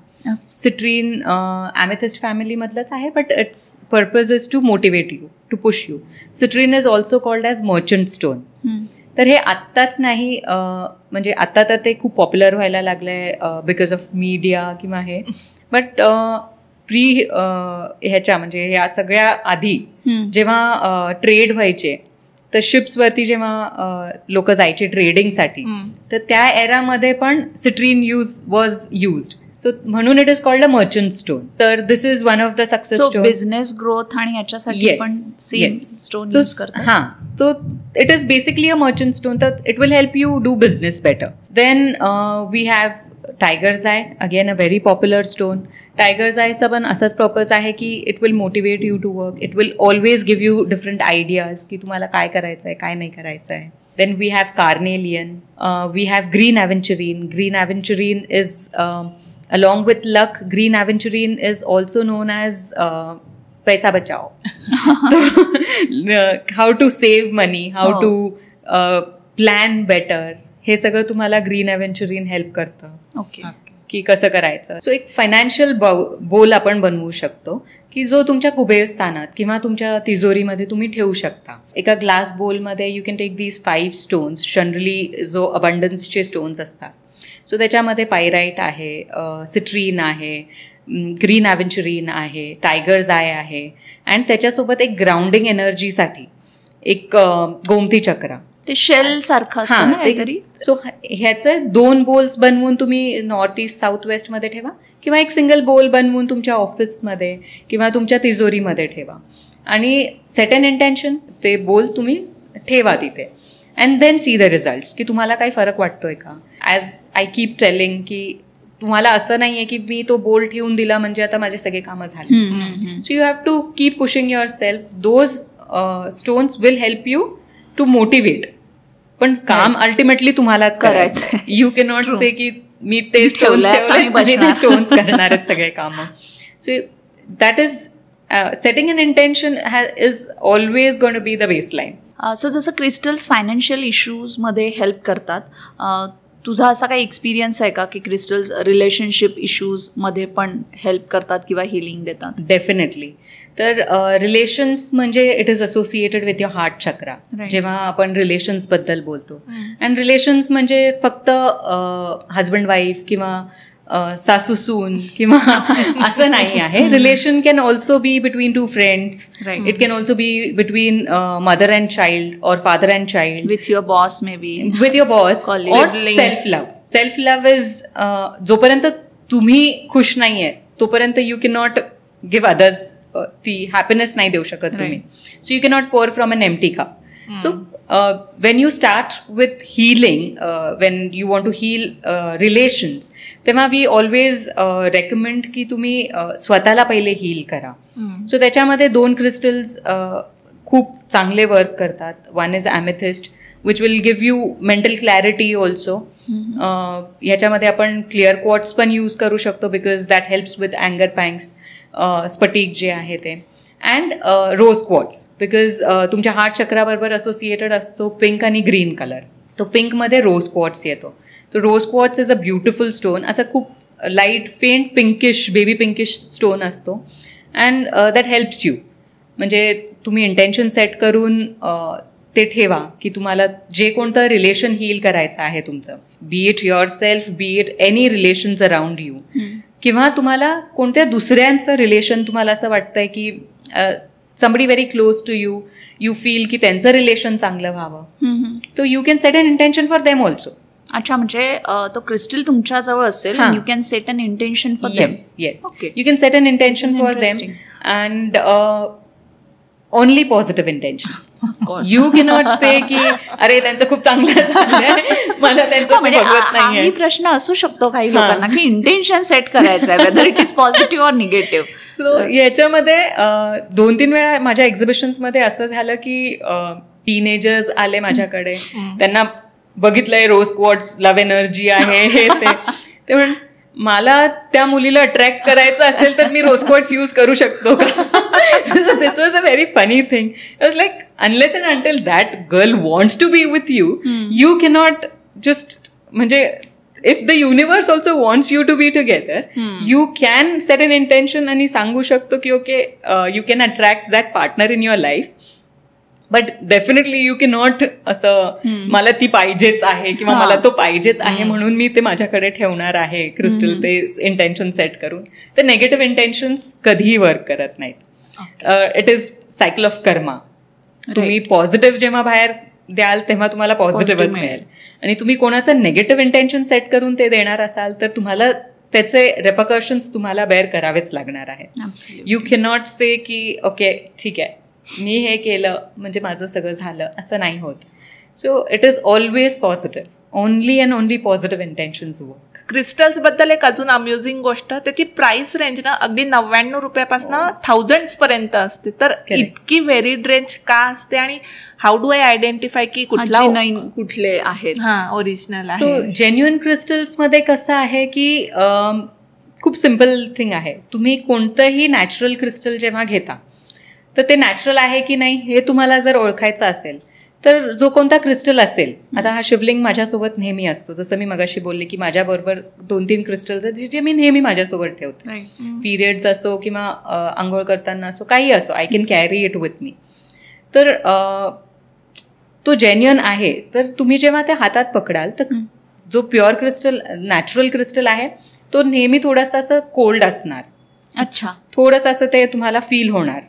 सिट्रीन ॲमेथिस्ट फॅमिलीमधलंच आहे, but its purpose is to motivate you, to push you. Citrine is also called as merchant stone. तर हे आत्ताच नाही, म्हणजे आत्ता तर ते खूप पॉप्युलर व्हायला लागलं आहे बिकॉज ऑफ मीडिया किंवा हे. बट ह्याच्या म्हणजे ह्या सगळ्या आधी जेव्हा ट्रेड व्हायचे, तर शिप्सवरती जेव्हा लोक जायचे ट्रेडिंगसाठी, तर त्या एरामध्ये पण सिट्रीन वॉज युज्ड. सो म्हणून it is called a merchant stone. तर this is one of the success stone. Business growth आणि याच्यासाठी पण सेम स्टोन यूज करतात. हां, तो it is basically a merchant stone. तर it will help you do business better. Then we have tiger's eye, again a very popular stone. Tiger's आयचं पण असंच पर्पज आहे की it will motivate you to work. It will always give you different ideas की तुम्हाला काय करायचं आहे, काय नाही करायचं आहे. Then we have carnelian, we have green aventurine. Green aventurine is, along with luck, green aventurine is also known as paisa bachao. How to save money, how to plan better. हे सगळं तुम्हाला ग्रीन ॲव्हेंचुरिन हेल्प करतं. Okay, की कसं करायचं. So एक financial बोल आपण बनवू शकतो की जो तुमच्या कुबेर स्थानात किंवा तुमच्या तिजोरीमध्ये तुम्ही ठेवू शकता. एका ग्लास बोलमध्ये you can take these 5 stones. Generally जो अबंडन्सचे स्टोन्स असतात, सो त्याच्यामध्ये पायराईट आहे, सिट्रीन आहे, ग्रीन ॲव्हेंचुरिन आहे, टायगर्स आय आहे, अँड त्याच्यासोबत एक ग्राउंडिंग एनर्जीसाठी एक गोमती चक्र. ते शेल सारखं असतं ना काहीतरी. सो ह्याचे 2 बोल्स बनवून तुम्ही नॉर्थ ईस्ट साऊथ वेस्टमध्ये ठेवा, किंवा एक सिंगल बोल बनवून तुमच्या ऑफिसमध्ये किंवा तुमच्या तिजोरीमध्ये ठेवा, आणि सेट अन इंटेन्शन. ते बोल तुम्ही ठेवा तिथे, and then see the results की तुम्हाला काही फरक वाटतोय का. ॲज आय कीप टेलिंग की तुम्हाला असं नाही आहे की मी तो बोल ठेवून दिला म्हणजे आता माझे सगळे कामं झाले. So you have to keep pushing yourself. Those stones will help you to motivate, पण काम अल्टिमेटली तुम्हालाच करायचं. यू कॅन नॉट से की मी ते स्टोन्स ठेवले ते स्टोन्स करणार आहेत सगळे कामं. So that is setting an intention is always going to be the baseline. So जसं क्रिस्टल्स फायनान्शियल इश्यूजमध्ये हेल्प करतात, तुझा असा काही एक्सपिरियन्स आहे का की क्रिस्टल्स रिलेशनशिप इश्यूजमध्ये पण हेल्प करतात किंवा हिलिंग देतात? डेफिनेटली. तर रिलेशन्स म्हणजे it is associated with your heart chakra. जेव्हा आपण रिलेशन्सबद्दल बोलतो, अँड रिलेशन्स म्हणजे फक्त हजबंड वाईफ किंवा सासू सून किंवा असं नाही आहे. Relation can also be between two friends. It can also be between mother and child और father and child, with your boss, may be with your boss, और self love. Self love is जोपर्यंत तुम्ही खुश नाहीये तोपर्यंत you can not give others ती happiness नाही देऊ शकत तुम्ही. So you can not pour from an empty cup. So when you start with healing, when you want to heal relations, तेव्हा we always recommend की तुम्ही स्वतःला पहिले हील करा. सो त्याच्यामध्ये 2 क्रिस्टल्स खूप चांगले वर्क करतात. One is amethyst, which will give you mental clarity also. ह्याच्यामध्ये आपण क्लिअर क्वार्ट्स पण यूज करू शकतो बिकॉज दॅट हेल्प्स विथ अँगर पँग्स. स्फटिक जे आहे ते. अँड रोज क्वार्ट्स बिकॉज तुमच्या हार्ट चक्राबरोबर असोसिएटेड असतो पिंक आणि ग्रीन कलर. तो पिंकमध्ये रोज क्वार्ट्स येतो. तो rose quartz is a beautiful stone. असा खूप light faint pinkish, baby pinkish stone असतो. And that helps you. म्हणजे तुम्ही इंटेन्शन सेट करून ते ठेवा की तुम्हाला जे कोणतं रिलेशन हील करायचं आहे तुमचं, बी it your self, B it any relations around you, किंवा तुम्हाला कोणत्या दुसऱ्यांचं रिलेशन तुम्हाला असं वाटतंय की somebody very close to you, you feel की त्यांचं रिलेशन चांगलं व्हावं, तो you can set an intention for them also. अच्छा, म्हणजे तो क्रिस्टल तुमच्या जवळ असेल, you can set an intention for them. Yes, you can set an intention for them and only positive intention. You cannot say की अरे त्यांचं खूप चांगलं झालंय, मला त्यांचं बघवत नाहीये. हा प्रश्न असू शकतो काही लोकांना की इंटेन्शन सेट करायचं आहे, whether it is positive or negative. So याच्यामध्ये 2-3 वेळा माझ्या एक्झिबिशन्समध्ये असं झालं की टीनेजर्स आले माझ्याकडे, त्यांना बघितलंय रोज क्वार्ट्स, लव्ह एनर्जी आहे हे ते म्हण मला त्या मुलीला अट्रॅक्ट करायचं असेल तर मी रोज क्वार्ट्स यूज करू शकतो का? This was a very funny thing. It was like unless and until that girl wants to be with you, you cannot just, म्हणजे if the universe also wants you to be together, you can set an intention आणि सांगू शकतो की okay, you can attract that partner in your life, but definitely you cannot असं मला ती पाहिजेच आहे किंवा मला तो पाहिजेच आहे म्हणून मी ते माझ्याकडे ठेवणार आहे क्रिस्टल, ते इंटेन्शन सेट करून. तर नेगेटिव्ह इंटेन्शन्स कधीही वर्क करत नाहीत. इट इज सायकल ऑफ कर्मा. तुम्ही पॉझिटिव्ह जेव्हा बाहेर द्याल तेव्हा तुम्हाला पॉझिटिव्हच मिळेल, आणि तुम्ही कोणाचं नेगेटिव्ह इंटेन्शन सेट करून ते देणार असाल तर तुम्हाला त्याचे रेपकर्शन्स तुम्हाला बेअर करावेच लागणार आहेत. यू कॅनॉट से की ओके ठीक आहे मी हे केलं म्हणजे माझं सगळं झालं, असं नाही होत. So it is always positive. Only and only positive intentions work. Crystals बद्दल एक अजून अम्युझिंग गोष्ट, त्याची प्राइस रेंज ना अगदी 99 रुपयापासून thousands पर्यंत असते. तर इतकी व्हेरिड रेंज का असते आणि हाऊ डू आय आयडेंटिफाय की कुठला कुठले आहेत ओरिजिनल आहे? सो जेन्युइन क्रिस्टल्समध्ये कसं आहे की खूप सिम्पल थिंग आहे. तुम्ही कोणतंही नॅचरल क्रिस्टल जेव्हा घेता तर ते नॅचरल आहे की नाही हे तुम्हाला जर ओळखायचं असेल तर जो कोणता क्रिस्टल असेल, आता हा शिवलिंग माझ्यासोबत नेहमी असतो, जसं मी मगाशी बोलले की माझ्याबरोबर 2-3 क्रिस्टल्स आहेत जे मी नेहमी माझ्यासोबत ठेवते. पिरियड्स असो किंवा आंघोळ करताना असो, काही असो, I can carry it with me. तर तो जेन्युइन आहे. तर तुम्ही जेव्हा ते हातात पकडाल तर जो प्युअर क्रिस्टल, नॅचरल क्रिस्टल आहे तो नेहमी थोडासा असं कोल्ड असणार. अच्छा, थोडंसं असं ते तुम्हाला फील होणार.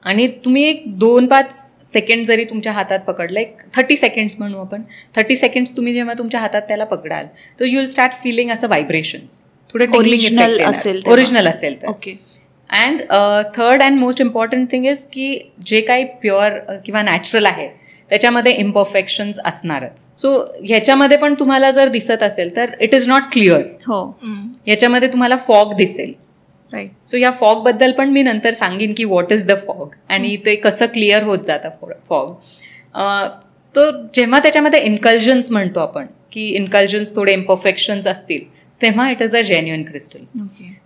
आणि तुम्ही एक 2-5 सेकंड जरी तुमच्या हातात पकडलं, एक 30 सेकंड्स म्हणू आपण, 30 सेकंड्स तुम्ही जेव्हा तुमच्या हातात त्याला पकडाल तर यू विल स्टार्ट फिलिंग असं व्हायब्रेशन्स, थोडं ओरिजिनल असेल तर. Okay. And third and most important thing is की जे काही प्युअर किंवा नॅचरल आहे त्याच्यामध्ये इम्परफेक्शन्स असणारच. सो ह्याच्यामध्ये पण तुम्हाला जर दिसत असेल तर इट इज नॉट क्लिअर. हो, याच्यामध्ये तुम्हाला फॉग दिसेल. राईट. सो या फॉग बद्दल पण मी नंतर सांगेन की व्हॉट इज द फॉग आणि ते कसं क्लिअर होत जातं फॉग. तो जेव्हा त्याच्यामध्ये इन्कल्जन्स म्हणतो आपण की इन्कल्जन्स थोडे इम्परफेक्शन्स असतील तेव्हा it is a genuine crystal.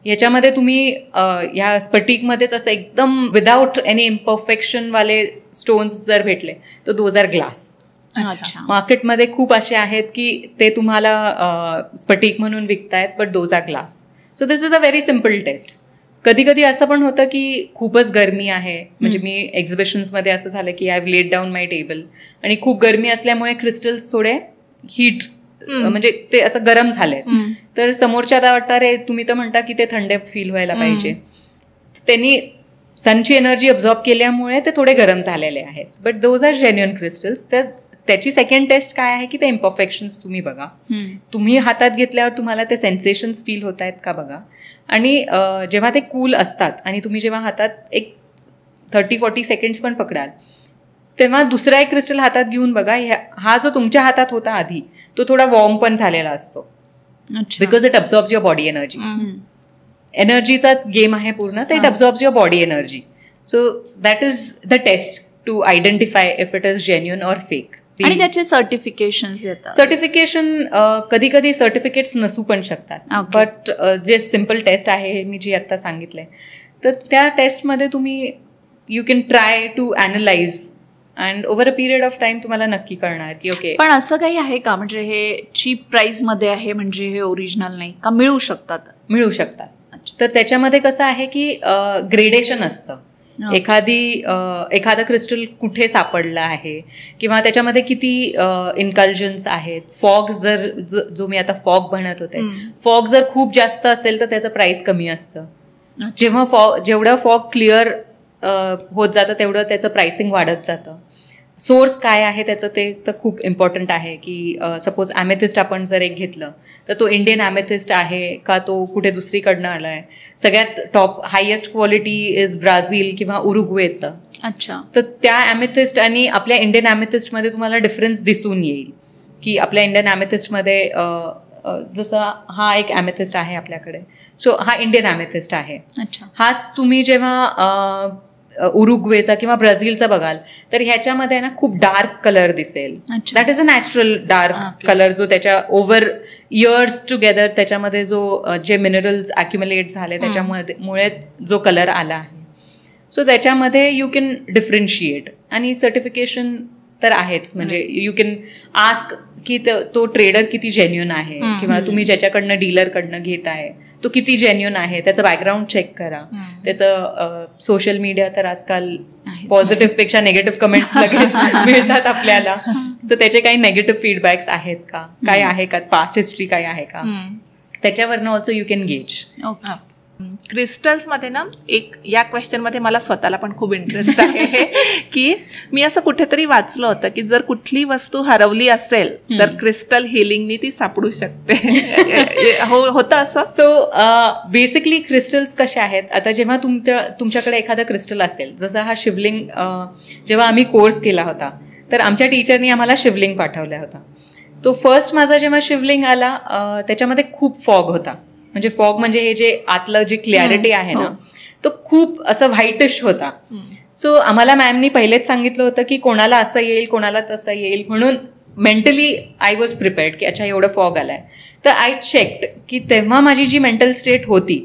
याच्यामध्ये तुम्ही ह्या स्फटिकमध्येच असं एकदम विदाउट एनी इम्परफेक्शनवाले स्टोन्स जर भेटले तर दोज आर ग्लास. मार्केटमध्ये खूप असे आहेत की ते तुम्हाला स्फटिक म्हणून विकतायत but those are glass. So this is a very simple test. कधी कधी असं पण होतं की खूपच गरमी आहे, म्हणजे मी एक्झिबिशन्समध्ये असं झालं की I have laid down my table आणि खूप गरमी असल्यामुळे क्रिस्टल्स थोडे हीट म्हणजे ते असं गरम झाले, तर समोरच्याला वाटतं रे तुम्ही तर म्हणता की ते थंड फील व्हायला पाहिजे, त्यांनी सनची एनर्जी अब्झॉर्ब केल्यामुळे ते थोडे गरम झालेले आहेत. But those are genuine crystals. तर त्याची सेकंड टेस्ट काय आहे की ते इम्परफेक्शन्स तुम्ही बघा, तुम्ही हातात घेतल्यावर तुम्हाला ते सेन्सेशन्स फील होत आहेत का बघा. आणि जेव्हा ते कूल असतात आणि तुम्ही जेव्हा हातात एक 30-40 सेकंड्स पण पकडाल तेव्हा दुसरा एक क्रिस्टल हातात घेऊन बघा, हा जो तुमच्या हातात होता आधी तो थोडा वॉर्म पण झालेला असतो, because it absorbs your body energy. एनर्जीचाच गेम आहे पूर्ण, तर it absorbs your body energy. So that is the test to identify if it is genuine or fake. आणि त्याचे सर्टिफिकेशन्स येतात. सर्टिफिकेशन कधी कधी सर्टिफिकेट्स नसू पण शकतात, बट जे सिम्पल टेस्ट आहे मी जी आता सांगितलंय तर त्या टेस्टमध्ये तुम्ही you can try to analyse and over a period of time तुम्हाला नक्की कळणार की ओके. पण असं काही आहे का म्हणजे हे चीप प्राइस मध्ये आहे म्हणजे हे ओरिजिनल नाही का? मिळू शकतात. मिळू शकतात. तर त्याच्यामध्ये कसं आहे की ग्रेडेशन असतं. एखादं क्रिस्टल कुठे सापडलं आहे किंवा त्याच्यामध्ये किती इन्कल्जन्स आहेत. फॉग जर जो मी आता फॉग म्हणत होते, फॉग जर खूप जास्त असेल तर त्याचं प्राइस कमी असतं. जेवढं फॉग क्लिअर होत जातं तेवढं त्याचं प्राइसिंग वाढत जातं. सोर्स काय आहे त्याचं ते तर खूप इम्पॉर्टंट आहे की सपोज ॲमेथिस्ट आपण जर एक घेतलं तर तो इंडियन ॲमेथिस्ट आहे का तो कुठे दुसरीकडनं आला आहे. सगळ्यात top highest quality is Brazil किंवा उरुग्वेचं. अच्छा. तर त्या ॲमेथिस्ट आणि आपल्या इंडियन ॲमेथिस्टमध्ये तुम्हाला डिफरन्स दिसून येईल की आपल्या इंडियन ॲमेथिस्टमध्ये जसं हा एक ॲमेथिस्ट आहे आपल्याकडे, सो हा इंडियन ॲमेथिस्ट आहे. अच्छा. हाच तुम्ही जेव्हा उरुग्वेचा किंवा ब्राझीलचा बघाल तर ह्याच्यामध्ये ना खूप डार्क कलर दिसेल. That is a natural dark colour जो त्याच्या ओव्हर इयर्स टुगेदर त्याच्यामध्ये जो जे मिनरल्स ॲक्युम्युलेट झाले त्याच्यामुळे जो कलर आला आहे. सो त्याच्यामध्ये यू कॅन डिफरन्शिएट. आणि सर्टिफिकेशन तर आहेच, म्हणजे यू कॅन आस्क की तो ट्रेडर किती जेन्युइन आहे किंवा तुम्ही ज्याच्याकडनं डीलरकडनं घेत आहे तो किती जेन्युइन आहे, त्याचं बॅकग्राऊंड चेक करा. त्याचं सोशल मीडिया तर आजकाल पॉझिटिव्ह पेक्षा नेगेटिव्ह कमेंट्स लगेच मिळतात आपल्याला. तर त्याचे काही नेगेटिव्ह फीडबॅक्स आहेत का, काय आहे का, पास्ट हिस्ट्री काय आहे का, त्याच्यावरनं ऑल्सो यू कॅन गेज. क्रिस्टल्समध्ये ना एक या क्वेश्चनमध्ये मला स्वतःला पण खूप इंटरेस्ट आहे की मी असं कुठेतरी वाचलं होतं की जर कुठली वस्तू हरवली असेल तर क्रिस्टल हिलिंगनी ती सापडू शकते. होतं असं? सो बेसिकली क्रिस्टल्स कसे आहेत, आता जेव्हा तुमच्याकडे एखादं क्रिस्टल असेल, जसं हा शिवलिंग जेव्हा आम्ही कोर्स केला होता तर आमच्या टीचरनी आम्हाला शिवलिंग पाठवला होता. तो फर्स्ट माझा जेव्हा शिवलिंग आला त्याच्यामध्ये खूप फॉग होता. म्हणजे फॉग म्हणजे हे जे आतलं जे क्लॅरिटी आहे ना तो खूप असं व्हाईटिश होता. सो आम्हाला मॅमनी पहिलेच सांगितलं होतं की कोणाला असं येईल कोणाला तसं येईल, म्हणून मेंटली आय वॉज प्रिपेअर्ड की अच्छा एवढं फॉग आलाय. तर आय चेक्ड की तेव्हा माझी जी मेंटल स्टेट होती,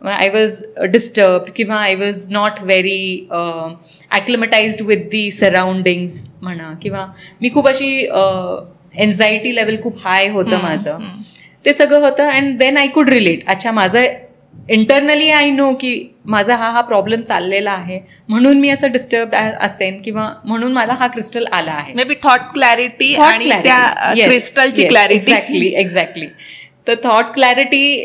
आय वॉज डिस्टर्ब्ड किंवा I was not very acclimatized with the surroundings म्हणा, किंवा मी खूप अशी एन्झायटी लेवल खूप हाय होतं माझं, ते सगळं होतं. And then I could relate, अच्छा माझं इंटरनली आय नो की माझा हा प्रॉब्लेम चाललेला आहे म्हणून मी असं डिस्टर्ब असेन किंवा म्हणून मला हा क्रिस्टल आला आहे. मे बी थॉट क्लॅरिटी आणि त्या क्रिस्टलची क्लॅरिटी. एक्झॅक्टली. तर थॉट क्लॅरिटी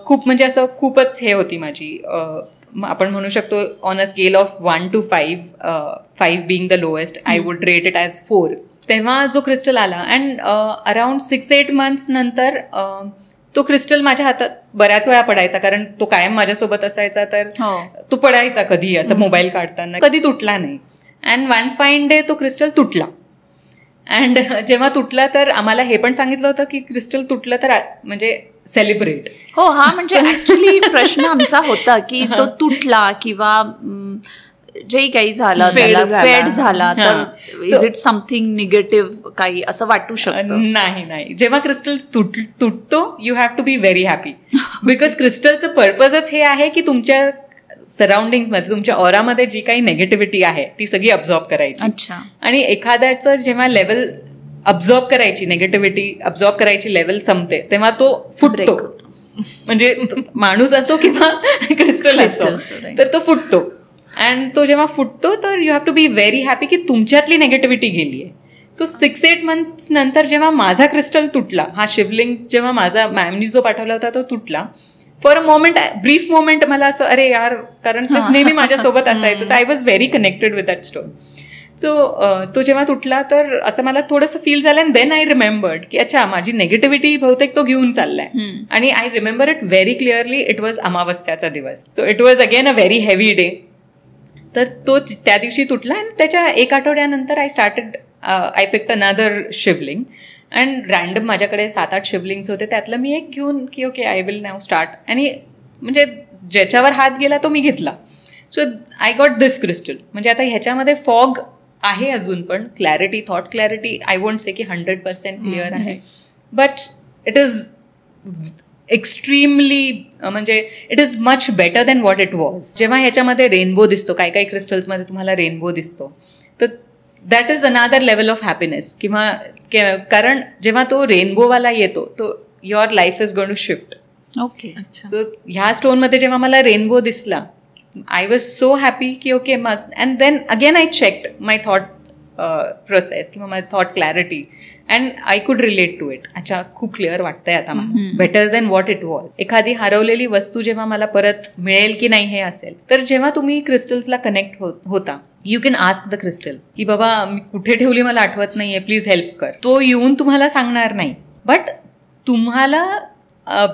खूप म्हणजे असं खूपच हे होती माझी. आपण म्हणू शकतो on a scale of 1 to 5, 5 being the lowest, I would rate it as 4. तेव्हा जो क्रिस्टल आला अँड अराउंड 6-8 months नंतर तो क्रिस्टल माझ्या हातात बऱ्याच वेळा पडायचा, कारण तो कायम माझ्यासोबत असायचा. तर तो पडायचा कधी असं मोबाईल काढताना, कधी तुटला नाही. अँड वन फाईन डे तो क्रिस्टल तुटला. अँड जेव्हा तुटला तर आम्हाला हे पण सांगितलं होतं की क्रिस्टल तुटलं तर म्हणजे सेलिब्रेट. हो, हा म्हणजे ऍक्च्युली प्रश्न आमचा होता की तो तुटला किंवा जेही काही झालं Fade त्याला झाला. फेड झाला तर हां. इज इट समथिंग निगेटिव्ह काही असं वाटू शकतं? नाही. जेव्हा क्रिस्टल तुटतो you have to be very happy, because क्रिस्टलचं पर्पजच हे आहे की तुमच्या सराउंडिंग्समध्ये, तुमच्या ऑरामध्ये जी काही नेगेटिव्हिटी आहे ती सगळी अब्झॉर्ब करायची. अच्छा. आणि एखाद्याचं जेव्हा लेवल अब्झॉर्ब करायची, नेगेटिव्हिटी अब्झॉर्ब करायची लेवल संपते तेव्हा तो फुटतो. म्हणजे माणूस असो किंवा क्रिस्टल असो, तर तो फुटतो. अँड तो जेव्हा फुटतो तर you have to be very happy की तुमच्यातली नेगेटिव्हिटी गेली आहे. सो 6-8 मंथ्स नंतर जेव्हा माझा क्रिस्टल तुटला, हा शिवलिंग जेव्हा माझा मॅमनी जो पाठवला होता तो तुटला, for a moment, brief moment मला असं अरे यार, कारण ते नेहमी माझ्यासोबत असायचं, तर I was very connected with that stone. So तो जेव्हा तुटला तर असं मला थोडंसं फील झालं. अँड देन आय रिमेंबर्ड की अच्छा, माझी नेगेटिव्हिटी बहुतेक तो घेऊन चाललाय. आणि I remember it very clearly. It was अमावस्याचा दिवस. So it was again a very heavy day. तर तो त्या दिवशी तुटला. आणि त्याच्या 1 आठवड्यानंतर I picked another shivling. And random माझ्याकडे 7-8 शिवलिंग्स होते, त्यातलं मी एक घेऊन की okay I will now start. आणि म्हणजे ज्याच्यावर हात गेला तो मी घेतला. So I got this crystal. म्हणजे आता ह्याच्यामध्ये फॉग आहे अजून, पण clarity, thought clarity I won't say की 100% क्लिअर आहे, बट इट इज एक्स्ट्रीमली, म्हणजे it is much better than what it was. जेव्हा ह्याच्यामध्ये रेनबो दिसतो, काही क्रिस्टल्समध्ये तुम्हाला रेनबो दिसतो, तर that is another level of happiness. किंवा कारण जेव्हा तो रेनबोवाला येतो तो your life is going to shift. Okay. So ह्या स्टोनमध्ये जेव्हा मला रेनबो दिसला, I was so happy की okay, and then again I checked my thought process किंवा my thought clarity and I could relate to it. अच्छा, खूप clear वाटतंय आता मला, better than what it was. एखादी हरवलेली वस्तू जेव्हा मला परत मिळेल की नाही हे असेल, तर जेव्हा तुम्ही क्रिस्टल्सला कनेक्ट होता, you can ask the crystal की बाबा मी कुठे ठेवली मला आठवत नाहीये, प्लीज हेल्प कर. तो येऊन तुम्हाला सांगणार नाही, बट तुम्हाला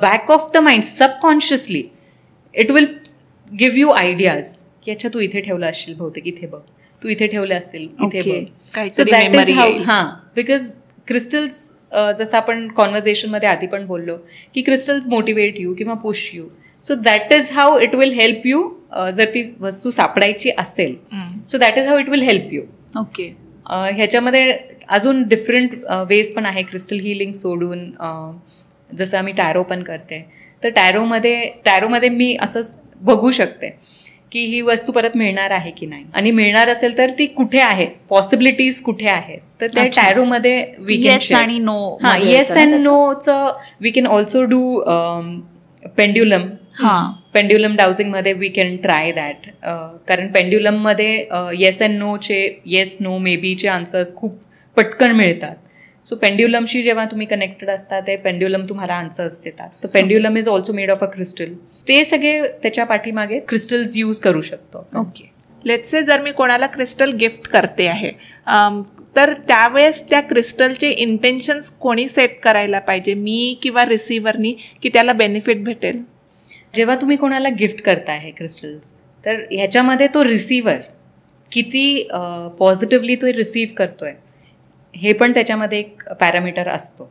back of the mind subconsciously it will give you ideas की अच्छा तू इथे ठेवलं असशील, बहुतेक इथे बघ, तू इथे ठेवलं असेल इथे बघ. So that is how. हां, बिकॉज क्रिस्टल्स, जसं आपण कॉन्व्हर्सेशनमध्ये आधी पण बोललो की क्रिस्टल्स मोटिवेट यू किंवा push you. So that is how it will help you. जर ती वस्तू सापडायची असेल, so that is how it will help you. Okay. ह्याच्यामध्ये अजून डिफरंट वेज पण आहे क्रिस्टल हिलिंग सोडून. जसं आम्ही टॅरो पण करते, तर टॅरोमध्ये मी असंच बघू शकते की ही वस्तू परत मिळणार आहे की नाही, आणि मिळणार असेल तर ती कुठे आहे, पॉसिबिलिटीज कुठे आहेत. तर त्या टॅरोमध्ये वी कॅन येस आणि नो. हां, येस अँड नोचं we can also do pendulum. Pendulum डाउजिंगमध्ये वी कॅन ट्राय दॅट. कारण पेंड्युलममध्ये येस अँड नोचे, येस नो मे बीचे आन्सर्स खूप पटकन मिळतात. सो पेंड्युलमशी जेव्हा तुम्ही कनेक्टेड असता, ते पेंड्युलम तुम्हाला आन्सर्स देतात. तर pendulum is also made of a crystal. ते सगळे त्याच्या पाठीमागे क्रिस्टल्स यूज करू शकतो. ओके. लेट्स से जर मी कोणाला क्रिस्टल गिफ्ट करते आहे, तर त्यावेळेस त्या क्रिस्टलचे इंटेन्शन्स कोणी सेट करायला पाहिजे, मी किंवा रिसिव्हरनी, की त्याला बेनिफिट भेटेल? जेव्हा तुम्ही कोणाला गिफ्ट करताय क्रिस्टल्स, तर ह्याच्यामध्ये तो रिसिव्हर किती पॉझिटिव्हली तो रिसीव्ह करतोय हे पण त्याच्यामध्ये एक पॅरामीटर असतो.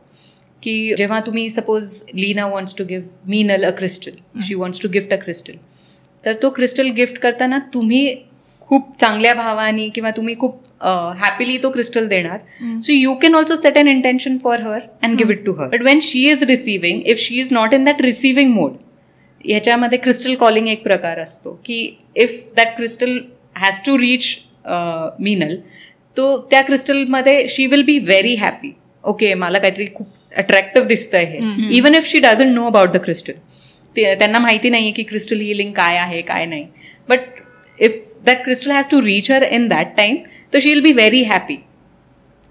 की जेव्हा तुम्ही suppose Leena wants to give Meenal a crystal, she wants to gift a crystal, तर तो क्रिस्टल गिफ्ट करताना तुम्ही खूप चांगल्या भावानी किंवा तुम्ही खूप हॅपीली तो क्रिस्टल देणार. So you can also set an intention for her and give it to her. But when she is receiving, if she is not in that receiving mode, ह्याच्यामध्ये क्रिस्टल कॉलिंग एक प्रकार असतो की if that crystal has to reach Meenal, तो त्या क्रिस्टलमध्ये she will be very happy. Okay, मला काहीतरी खूप अट्रॅक्टिव्ह दिसतंय हे, even if she doesn't know about the crystal. त्यांना माहिती नाही आहे की क्रिस्टल हिलिंग काय आहे काय नाही. But if that crystal has to reach her in that time, तर she will be very happy.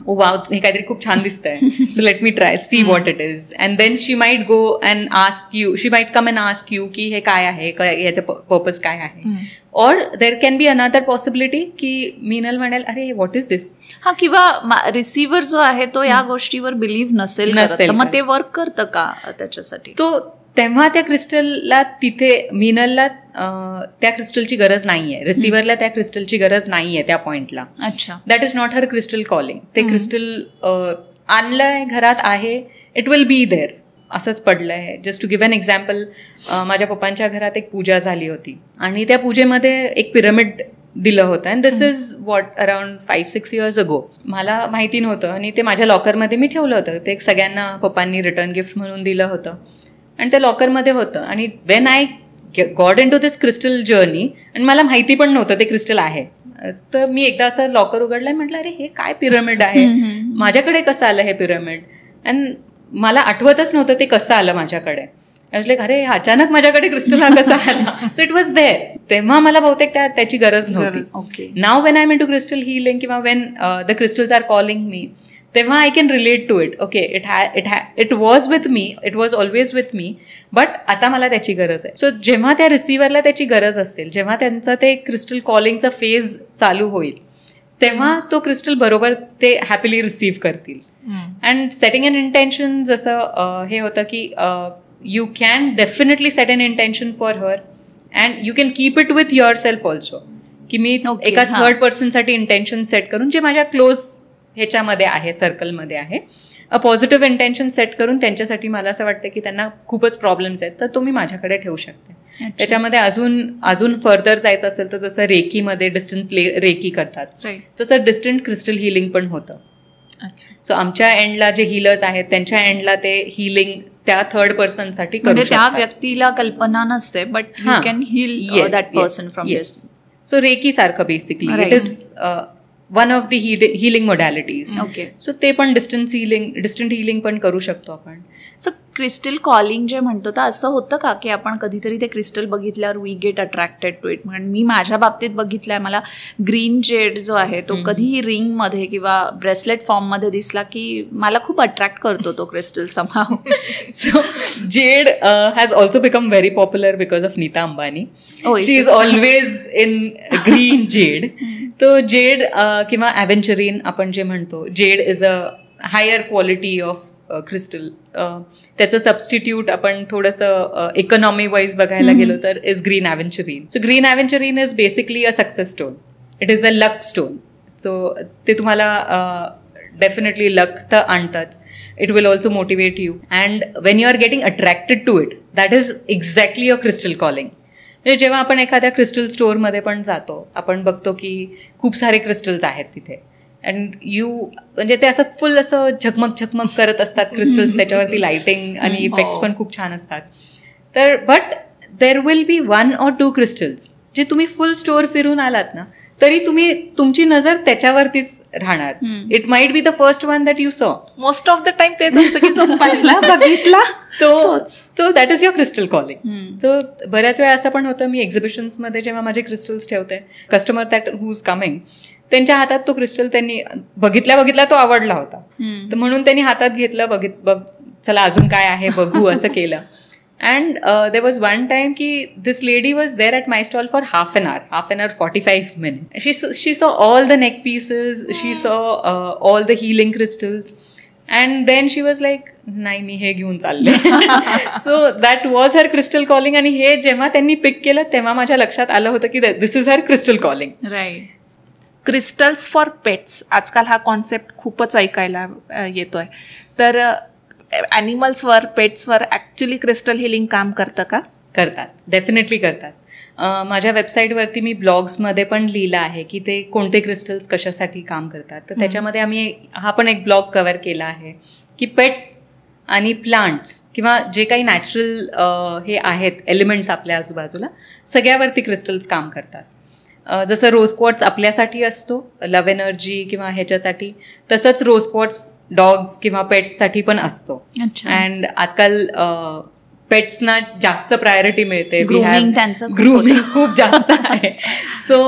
Oh wow, हे काहीतरी खूप छान दिसतंय, so let me try, see what it is. And then she might go and ask you, she might come and ask you की हे काय आहे, याचं पर्पज काय आहे. और there can be another possibility की मीनल म्हणेल अरे व्हॉट इज दिस. हा, किंवा रिसिव्हर जो आहे तो या गोष्टीवर बिलीव्ह नसेल, मग ते वर्क करतं का त्याच्यासाठी? तो तेव्हा त्या क्रिस्टलला, तिथे मीनलला त्या क्रिस्टलची गरज नाहीये, रिसिव्हरला त्या क्रिस्टलची गरज नाहीये त्या पॉइंटला. अच्छा, that is not her crystal calling. ते क्रिस्टल आणलंय, घरात आहे, इट विल बी देअर, असंच पडलंय. Just to give an example, माझ्या पप्पांच्या घरात एक पूजा झाली होती आणि त्या पूजेमध्ये एक पिरामिड दिलं होतं. And this is what around 5-6 years ago. मला माहिती नव्हतं आणि ते माझ्या लॉकरमध्ये मी ठेवलं होतं. ते सगळ्यांना पप्पांनी रिटर्न गिफ्ट म्हणून दिलं होतं आणि ते लॉकरमध्ये होतं. आणि when I got into this crystal journey, आणि मला माहिती पण नव्हतं ते क्रिस्टल आहे, तर मी एकदा असं लॉकर उघडलं आणि म्हटलं अरे हे काय पिरॅमिड आहे, माझ्याकडे कसं आलं हे पिरॅमिड. अँड मला आठवतच नव्हतं ते कसं आलं माझ्याकडे. लाईक अरे अचानक माझ्याकडे क्रिस्टल हा कसा आला. So it was there. तेव्हा मला बहुतेक त्याची गरज नव्हती. Now when I am into crystal healing किंवा when the crystals are calling me, तेव्हा I can relate to it. Okay, it was with me, it was always with me, but आता मला त्याची गरज आहे. सो जेव्हा त्या रिसिव्हरला त्याची गरज असेल, जेव्हा त्यांचा ते क्रिस्टल कॉलिंगचा फेज चालू होईल, तेव्हा तो क्रिस्टल बरोबर ते हॅपीली रिसीव्ह करतील. अँड सेटिंग एन इंटेन्शन, जसं हे होतं की you can definitely set an intention for her and you can keep it with yourself also, की मी एका थर्ड पर्सनसाठी इंटेन्शन सेट करून, जे माझ्या क्लोज ह्याच्यामध्ये आहे, सर्कलमध्ये आहे, अ पॉझिटिव्ह इंटेन्शन सेट करून त्यांच्यासाठी मला असं वाटतं की त्यांना खूपच प्रॉब्लेम्स आहेत, तर तो मी माझ्याकडे ठेवू शकते. त्याच्यामध्ये अजून फर्दर जायचं असेल तर जसं रेकीमध्ये डिस्टंट रेकी करतात, तसं डिस्टंट क्रिस्टल हिलिंग पण होतं. सो आमच्या एंडला जे हिलर्स आहेत त्यांच्या एंडला ते हिलिंग त्या थर्ड पर्सनसाठी करू शकतात. त्या व्यक्तीला कल्पना नसते, but you can heal that person from this. So reiki सारखं basically it is one of the healing modalities. Okay, so ते पण डिस्टन्स हिलिंग पण करू शकतो आपण. सो क्रिस्टल कॉलिंग जे म्हणतो, तर असं होतं का की आपण कधीतरी ते क्रिस्टल बघितल्यावर we get attracted to it? म्हणजे मी माझ्या बाबतीत बघितलंय, मला ग्रीन जेड जो आहे तो कधीही रिंगमध्ये किंवा ब्रेसलेट फॉर्ममध्ये दिसला की मला खूप अट्रॅक्ट करतो तो crystal somehow. So jade has also become very popular because of Nita Ambani. She is always in green jade. तो जेड किंवा ॲव्हेंचरीन आपण जे म्हणतो, jade is a higher quality of crystal. त्याचं सबस्टिट्यूट आपण थोडंसं इकॉनॉमी वाईज बघायला गेलो तर is green aventurine. So green aventurine is basically a success stone. It is a luck stone. So ते तुम्हाला डेफिनेटली लक तर आणतंच. It will also motivate you, and when you are getting attracted to it, that is exactly a crystal calling. म्हणजे जेव्हा आपण एखाद्या crystal स्टोअरमध्ये पण जातो, आपण बघतो की खूप सारे क्रिस्टल्स आहेत तिथे, अँड म्हणजे ते असं फुल असं झगमग करत असतात क्रिस्टल्स, त्याच्यावरती लाइटिंग आणि इफेक्ट्स पण खूप छान असतात. तर but there will be 1 or 2 crystals जे तुम्ही फुल स्टोअर फिरून आलात ना, तरी तुमची नजर त्याच्यावरतीच राहणार. It might be the first one that you सॉ. मोस्ट ऑफ द टाइम तेच असतं की जो पहिला बघितला तो that is your crystal calling. So बऱ्याच वेळा असं पण होतं, मी एक्झिबिशन्समध्ये जेव्हा माझे क्रिस्टल्स ठेवते, customer that who is coming, त्यांच्या हातात तो क्रिस्टल त्यांनी बघितल्या तो आवडला होता, तर म्हणून त्यांनी हातात घेतलं, चला अजून काय आहे बघू, असं केलं. And there was one time ki this lady was there at my stall for half an hour, 45 minutes. She saw all the neck pieces, she saw all the healing crystals, and then she was like, "Nahi, मी हे घेऊन चालले." So that was her crystal calling. आणि हे जेव्हा त्यांनी पिक केलं तेव्हा माझ्या लक्षात आलं होतं की this is her crystal calling. Right. Crystals for pets, आजकाल हा कॉन्सेप्ट खूपच ऐकायला येतोय. तर ॲनिमल्सवर, पेट्सवर ॲक्च्युली क्रिस्टल हिलिंग काम करतं का? करतात, डेफिनेटली करतात. माझ्या वेबसाईटवरती मी ब्लॉग्समध्ये पण लिहिलं आहे की ते कोणते क्रिस्टल्स कशासाठी काम करतात. तर त्याच्यामध्ये आम्ही हा पण एक ब्लॉग कव्हर केला आहे की पेट्स आणि प्लांट्स किंवा जे काही नॅचरल हे आहेत एलिमेंट्स आपल्या आजूबाजूला, सगळ्यावरती क्रिस्टल्स काम करतात. जसं रोज क्वार्ट्स आपल्यासाठी असतो लव्ह एनर्जी किंवा ह्याच्यासाठी, तसंच रोज क्वार्ट्स डॉग्स किंवा पेट्ससाठी पण असतो. अँड आजकाल पेट्सना जास्त प्रायोरिटी मिळते, ग्रूमिंग खूप जास्त आहे. सो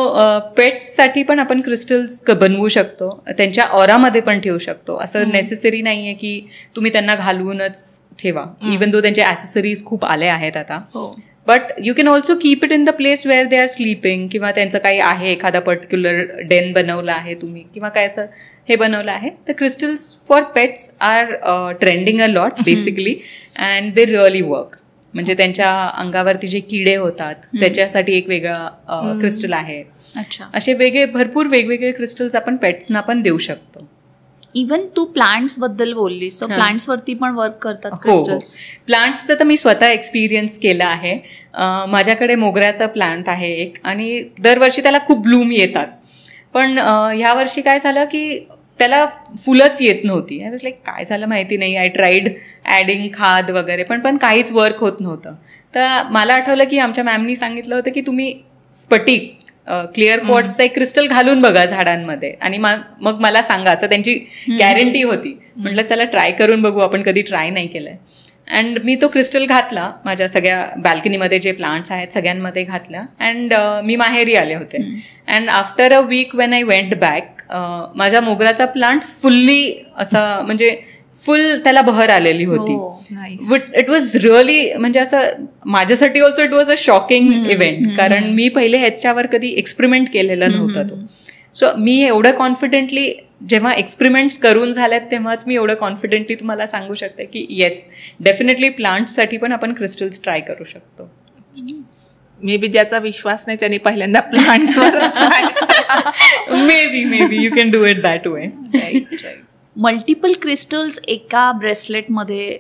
पेट्ससाठी पण आपण क्रिस्टल्स बनवू शकतो, त्यांच्या ऑरामध्ये पण ठेवू शकतो. असं नेसेसरी नाही आहे की तुम्ही त्यांना घालवूनच ठेवा, इवन दो त्यांचे ॲसेसरीज खूप आले आहेत आता. But you can also keep it in the place where they are sleeping, किंवा त्यांचं काही आहे, एखादा पर्टिक्युलर डेन बनवलं आहे तुम्ही किंवा काय असं हे बनवलं आहे. तर crystals for pets are trending a lot basically, and they really work. म्हणजे त्यांच्या अंगावरती जे किडे होतात त्याच्यासाठी एक वेगळा क्रिस्टल आहे. असे भरपूर वेगवेगळे क्रिस्टल्स आपण पेट्सना पण देऊ शकतो. इवन तू प्लांट्स बद्दल बोललीस, सो प्लांट्स वरती पण वर्क करतात हो, क्रिस्टल्स? प्लांट्सचं तर मी स्वतः एक्सपिरियन्स केलं आहे. माझ्याकडे मोगऱ्याचा प्लांट आहे एक, आणि दरवर्षी त्याला खूप ब्लूम येतात. पण ह्या वर्षी काय झालं की त्याला फुलंच येत नव्हती. आय वॉज लाईक काय झालं माहिती नाही. आय ट्राईड ॲडिंग खाद वगैरे, पण काहीच वर्क होत नव्हतं. तर मला आठवलं की आमच्या मॅमनी सांगितलं होतं की तुम्ही स्फटिक क्लिअर क्वार्ट्सचा एक क्रिस्टल घालून बघा झाडांमध्ये, आणि मग मला सांगा, असं त्यांची गॅरंटी होती. म्हटलं चला ट्राय करून बघू, आपण कधी ट्राय नाही केलंय. अँड मी तो क्रिस्टल घातला माझ्या सगळ्या बॅल्कनीमध्ये जे प्लांट्स आहेत सगळ्यांमध्ये घातला. अँड मी माहेरी आले होते. And after a week when I went back, माझ्या मोगऱ्याचा प्लांट फुल्ली असा म्हणजे फुल त्याला बहर आलेली होती. इट वॉज रिअली म्हणजे असं माझ्यासाठी also it was a shocking event, कारण मी पहिले ह्याच्यावर कधी एक्सपेरिमेंट केलेला नव्हता तो. सो मी एवढं कॉन्फिडेंटली जेव्हा एक्सपेरिमेंट्स करून झाल्यात तेव्हाच मी एवढं कॉन्फिडेंटली तुम्हाला सांगू शकते की येस, डेफिनेटली प्लांट्ससाठी पण आपण क्रिस्टल्स ट्राय करू शकतो. मे बी ज्याचा विश्वास नाही त्यांनी पहिल्यांदा प्लांट्सवर may be you can do it that way. Multiple crystals एका ब्रेसलेटमध्ये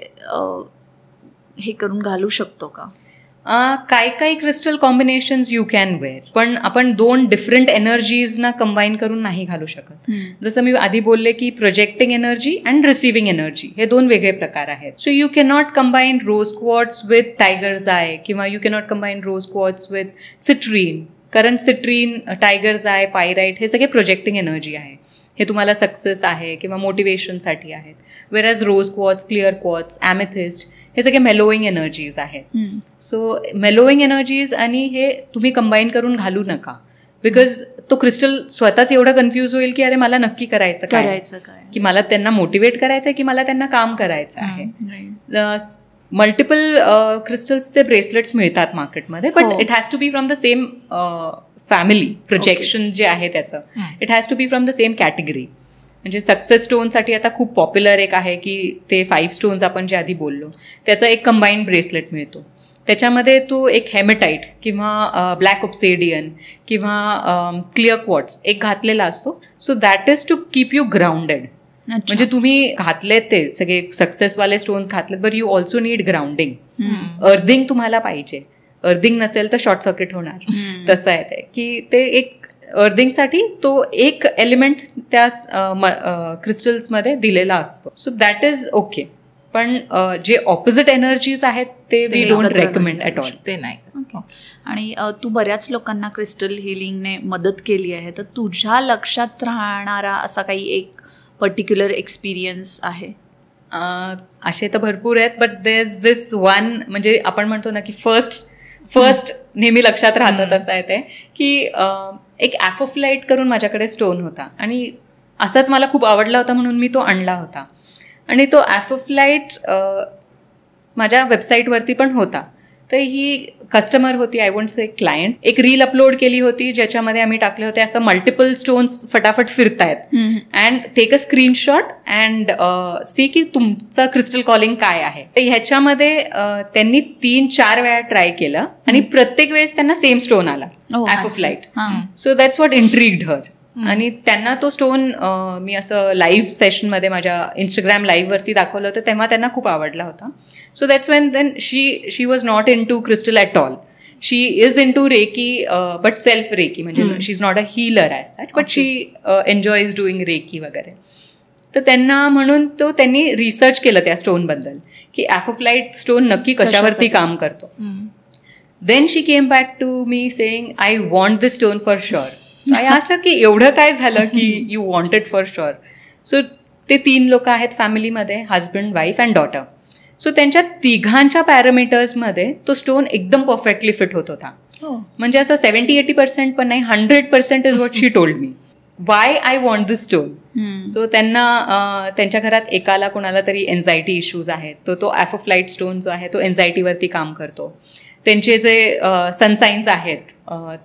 हे करून घालू शकतो का? काही crystal combinations you can wear, पण आपण 2 डिफरंट एनर्जीजना कंबाईन करून नाही घालू शकत. जसं मी आधी बोलले की projecting energy and receiving energy हे 2 वेगळे प्रकार आहेत. So you cannot combine rose quartz with tiger's eye, किंवा you cannot combine rose quartz with citrine, कारण सिट्रीन, टायगर्स आय, पायराईट हे सगळे प्रोजेक्टिंग एनर्जी आहे. हे तुम्हाला सक्सेस आहे किंवा मोटिवेशनसाठी आहेत. वेअरॅज रोज क्वार्ट्स, क्लिअर क्वार्ट्स, ॲमेथिस्ट हे सगळे मेलोईंग एनर्जीज आहेत. सो मेलोईंग एनर्जीज आणि हे तुम्ही कंबाईन करून घालू नका, बिकॉज तो क्रिस्टल स्वतःच एवढा कन्फ्यूज होईल की अरे मला नक्की करायचं काय, की मला त्यांना मोटिवेट करायचं आहे की मला त्यांना काम करायचं आहे. मल्टिपल क्रिस्टल्सचे ब्रेसलेट्स मिळतात मार्केटमध्ये, but it has to be from the same family. Projection जे आहे त्याचं it has to be from the same category. म्हणजे सक्सेस स्टोनसाठी आता खूप पॉप्युलर एक आहे की ते 5 स्टोन्स आपण जे आधी बोललो त्याचा एक कंबाईंड ब्रेसलेट मिळतो. त्याच्यामध्ये तो एक हेमेटाईट किंवा ब्लॅक ऑब्सिडियन किंवा क्लिअर क्वार्ट्स एक घातलेला असतो. So that is to keep you grounded. म्हणजे तुम्ही घातलेत ते सगळे सक्सेसवाले स्टोन्स घातलेत, but you also need grounding. Earthing तुम्हाला पाहिजे. अर्थिंग नसेल तर शॉर्ट सर्किट होणार. तसं आहे ते की ते एक अर्थिंगसाठी तो एक एलिमेंट त्या क्रिस्टल्समध्ये दिलेला असतो. So that is okay. पण जे ऑपोजिट एनर्जीज आहेत ते we don't recommend at all. ते नाही. आणि तू बऱ्याच लोकांना क्रिस्टल हिलिंगने मदत केली आहे, तर तुझ्या लक्षात राहणारा असा काही एक पर्टिक्युलर एक्सपिरियन्स आहे? असे तर भरपूर आहेत, but there is this one, म्हणजे आपण म्हणतो ना की फर्स्ट नेहमी लक्षात राहतात असं आहे ते की एक ॲफोफ्लाईट करून माझ्याकडे स्टोन होता, आणि असाच मला खूप आवडला होता म्हणून मी तो आणला होता. आणि तो ॲफोफ्लाईट माझ्या वेबसाईटवरती पण होता. तर ही कस्टमर होती, आय वोंट से क्लायंट, एक रील अपलोड केली होती ज्याच्यामध्ये आम्ही टाकले होते असं मल्टिपल स्टोन्स फटाफट फिरतायत, and take a screenshot and see की तुमचं क्रिस्टल कॉलिंग काय आहे. तर ह्याच्यामध्ये त्यांनी 3-4 वेळा ट्राय केलं आणि प्रत्येक वेळेस त्यांना सेम स्टोन आला, ॲफोफ्लाईट. सो दॅट्स व्हॉट इंट्रिग्ड हर. आणि त्यांना तो स्टोन मी असं लाईव्ह सेशनमध्ये माझ्या इंस्टाग्राम लाईव्हवरती दाखवलं होतं, तेव्हा त्यांना खूप आवडला होता. So that's when then she was not into crystal at all. She is into reiki, but self reiki, म्हणजे she is not a healer as such, but she enjoys doing reiki वगैरे. तर त्यांना म्हणून त्यांनी research केलं त्या स्टोनबद्दल की ॲफोफ्लाईट stone नक्की कशावरती काम करतो. Then she came back to me saying I want this stone for sure. I asked her की एवढं काय झालं की you wanted for sure. So ते 3 लोक आहेत फॅमिलीमध्ये, husband, wife and daughter. So त्यांच्या तिघांच्या पॅरामीटर्समध्ये तो स्टोन एकदम परफेक्टली फिट होत होता. म्हणजे असं 70-80% पण नाही, 100% is what she told me Y I want this stone. So त्यांना त्यांच्या घरात एकाला कोणाला तरी एन्झायटी इश्यूज आहेत, तो ॲफोफ्लाईट स्टोन जो आहे तो एन्झायटीवरती काम करतो. त्यांचे जे सनसाईन्स आहेत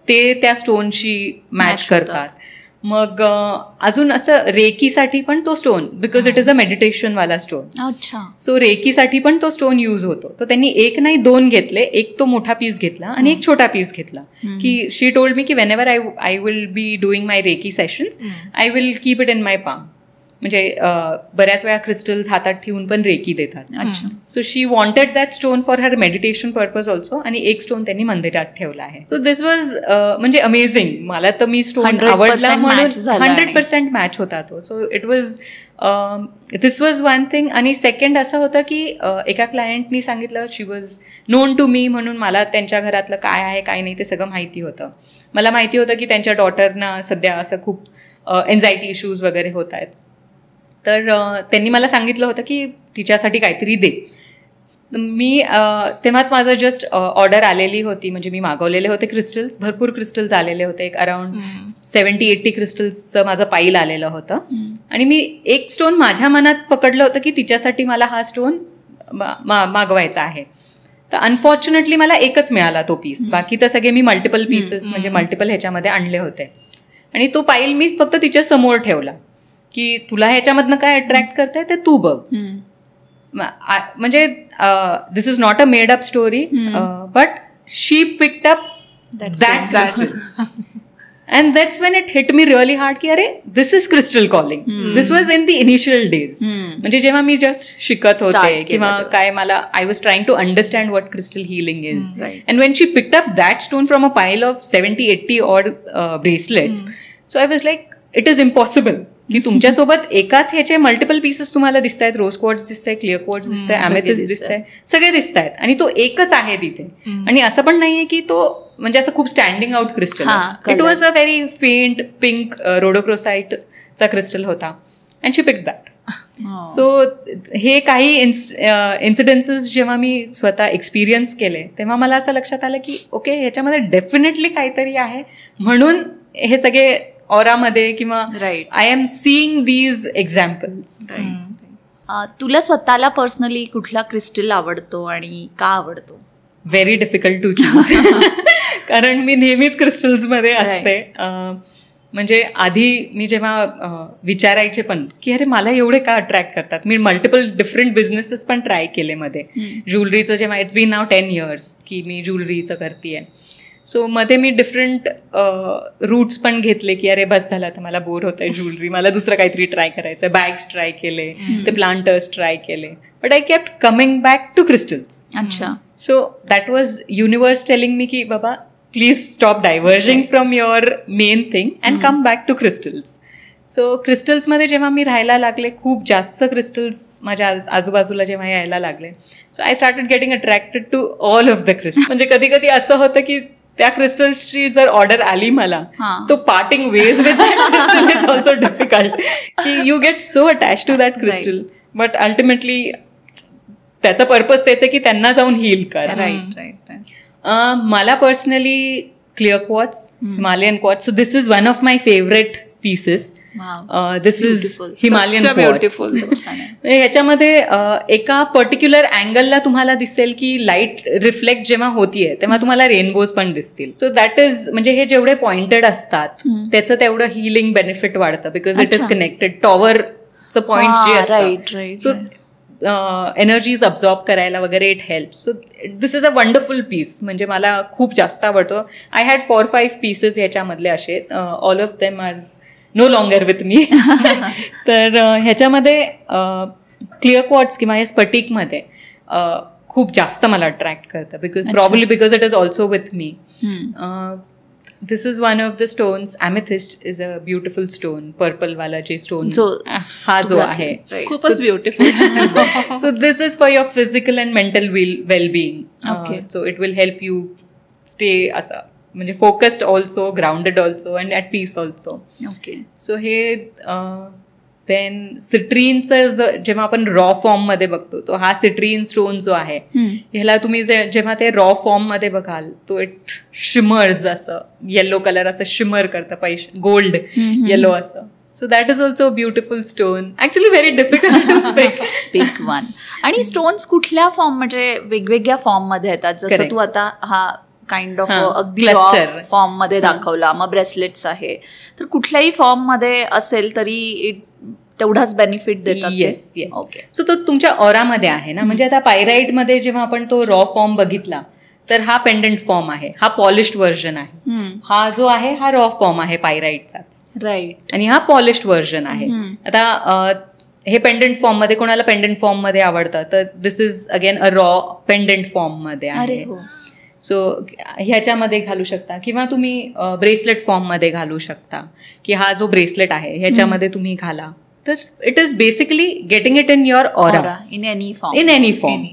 ते त्या स्टोनशी मॅच करतात. मग अजून असं रेकीसाठी पण तो stone, because it is a मेडिटेशनवाला स्टोन. अच्छा. सो रेकीसाठी पण तो स्टोन यूज होतो. तर त्यांनी 1 नाही 2 घेतले, एक तो मोठा पीस घेतला आणि एक छोटा पीस घेतला. की शी टोल्ड मी की whenever I will be doing my reiki sessions I will keep it in my palm. म्हणजे बऱ्याच वेळा क्रिस्टल्स हातात ठेवून पण रेकी देतात. अच्छा. So she wanted that stone for her meditation purpose also, आणि एक स्टोन त्यांनी मंदिरात ठेवला आहे. सो दिस वॉज म्हणजे अमेझिंग. मला तर मी स्टोन 100% आवडला म्हणून match झाला 100% मॅच होता तो. So it was this was one thing. आणि सेकंड असं होतं की एका क्लायंटनी सांगितलं, शी वॉज नोन टू मी, म्हणून मला त्यांच्या घरातलं काय आहे काय नाही ते सगळं माहिती होतं. मला माहिती होतं की त्यांच्या डॉटरना सध्या असं खूप एन्झायटी इश्यूज वगैरे होत आहेत. तर त्यांनी मला सांगितलं होतं की तिच्यासाठी काहीतरी दे. मी तेव्हाच माझं जस्ट ऑर्डर आलेली होती, म्हणजे मी मागवलेले होते क्रिस्टल्स, भरपूर क्रिस्टल्स आलेले होते. एक अराउंड 70-80 क्रिस्टल्सचं माझं पाईल आलेलं होतं. आणि मी एक स्टोन माझ्या मनात पकडलं होतं की तिच्यासाठी मला हा स्टोन मागवायचा आहे. तर अनफॉर्च्युनेटली मला एकच मिळाला तो पीस. बाकी तर सगळे मी मल्टिपल पीसेस म्हणजे मल्टिपल ह्याच्यामध्ये आणले होते. आणि तो पाईल मी फक्त तिच्या समोर ठेवला की तुला ह्याच्यामधनं काय अट्रॅक्ट करतंय ते तू बघ. म्हणजे this is not a made up story, but she picked up that and that's when it hit me really hard की अरे this is crystal calling. This was in the initial days. म्हणजे जेव्हा मी just शिकत होते किंवा काय, मला I was trying to understand what crystal healing is. And when she picked up that stone from a pile of 70-80 odd bracelets, so I was like, it is impossible की तुमच्यासोबत एकाच ह्याचे मल्टिपल पीसेस तुम्हाला दिसत आहेत. रोज quartz दिसत आहे, clear quartz दिसत आहे, अमेथिस्ट दिसत आहे, सगळे दिसत आहेत, आणि तो एकच आहे तिथे. आणि असं पण नाहीये की तो म्हणजे असं खूप standing out crystal. It was a very faint pink रोडोक्रोसाइटचा क्रिस्टल होता. And she picked that. So हे काही इन्सिडेन्सेस जेव्हा मी स्वतः एक्सपिरियन्स केले तेव्हा मला असं लक्षात आलं की ओके, ह्याच्यामध्ये डेफिनेटली काहीतरी आहे, म्हणून हे सगळे ऑरामध्ये किंवा I am seeing these examples. तुला स्वतःला पर्सनली कुठला क्रिस्टल आवडतो आणि का आवडतो? Very difficult to choose. कारण मी नेहमीच क्रिस्टल्समध्ये असते. म्हणजे आधी मी जेव्हा विचारायचे पण की अरे मला एवढे का अट्रॅक्ट करतात, मी मल्टिपल डिफरंट बिझनेसेस पण ट्राय केले मध्ये. ज्वेलरीचं जेव्हा इट्स बीन नाव 10 years की मी ज्वेलरीचं करते. सो मध्ये मी डिफरंट रूट्स पण घेतले की अरे बस झालं तर मला बोर होतंय ज्वेलरी, मला दुसरं काहीतरी ट्राय करायचं. बॅग्स ट्राय केले, ते प्लांटर्स ट्राय केले, but I kept coming back to crystals. अच्छा. So that was universe telling me की बाबा please stop diverting from your main thing and come back to crystals. So क्रिस्टल्समध्ये जेव्हा मी राहायला लागले, खूप जास्त क्रिस्टल्स माझ्या आजूबाजूला जेव्हा यायला लागले, so I started getting attracted to all of the crystal. म्हणजे कधी कधी असं होतं की त्या क्रिस्टल्सची जर ऑर्डर आली मला, तो parting ways with that crystal is also difficult की you get so attach to that crystal, but ultimately त्याचा पर्पज त्याचं की त्यांना जाऊन हील करा. राईट. मला personally clear quartz, Himalayan quartz, so this is one of my favourite pieces. This is Himalayan quartz. ह्याच्यामध्ये एका पर्टिक्युलर अँगलला तुम्हाला दिसेल की लाईट रिफ्लेक्ट जेव्हा होतीये तेव्हा तुम्हाला रेनबोज पण दिसतील. सो दॅट इज म्हणजे हे जेवढे पॉइंटेड असतात त्याचं तेवढं हिलिंग बेनिफिट वाढतं बिकॉज इट इज कनेक्टेड. टॉवरचं पॉइंट जे असतं, सो एनर्जीज अब्झॉर्ब करायला वगैरे it help. So this is a wonderful piece. म्हणजे मला खूप जास्त आवडतो. आय हॅड 4-5 पीसेस ह्याच्यामधले असे. All of them are no longer with me. तर ह्याच्यामध्ये क्लिअर क्वार्ट्स किंवा या स्फटिकमध्ये खूप जास्त मला अट्रॅक्ट करतं because probably because it is also with me. This is one of the stones. Amethyst is a beautiful stone. Purple वाला जे स्टोन हा जो आहे खूपच beautiful. So this is for your physical and mental wellbeing. So it will help you stay असं म्हणजे focused also, grounded also and at peace also. Okay. So हे then सिट्रीनचं जेव्हा आपण रॉ फॉर्ममध्ये बघतो, तो हा सिट्रीन स्टोन जो आहे ह्याला तुम्ही जेव्हा ते रॉ फॉर्ममध्ये बघाल तो इट शिमर्स, असं येलो कलर असं शिमर करतं, पैसे गोल्ड येलो असं. So that is also beautiful stone. Actually very difficult to pick one. आणि स्टोन्स कुठल्या फॉर्म म्हणजे वेगवेगळ्या फॉर्म मध्ये येतात, जसं तू आता हा काइंड ऑफ अगदी फॉर्म मध्ये दाखवला. मग ब्रेसलेट्स आहे, तर कुठल्याही फॉर्म मध्ये असेल तरी तेवढाच बेनिफिट देतात. येस. ओके. सो तो तुमच्या ऑरामध्ये आहे ना. म्हणजे आता पायराईटमध्ये जेव्हा आपण तो रॉ फॉर्म बघितला तर हा पेंडंट फॉर्म आहे, हा पॉलिश्ड व्हर्जन आहे. हा जो आहे हा रॉ फॉर्म आहे पायराईटचाच, राईट. आणि हा पॉलिश्ड व्हर्जन आहे. आता हे पेंडंट फॉर्म मध्ये, कोणाला पेंडंट फॉर्म मध्ये आवडतं तर this is again a raw pendant form मध्ये आहे. सो ह्याच्यामध्ये घालू शकता, किंवा तुम्ही ब्रेसलेट फॉर्म मध्ये घालू शकता, की हा जो ब्रेसलेट आहे ह्याच्यामध्ये तुम्ही घाला. तर it is basically getting it in your aura in any form.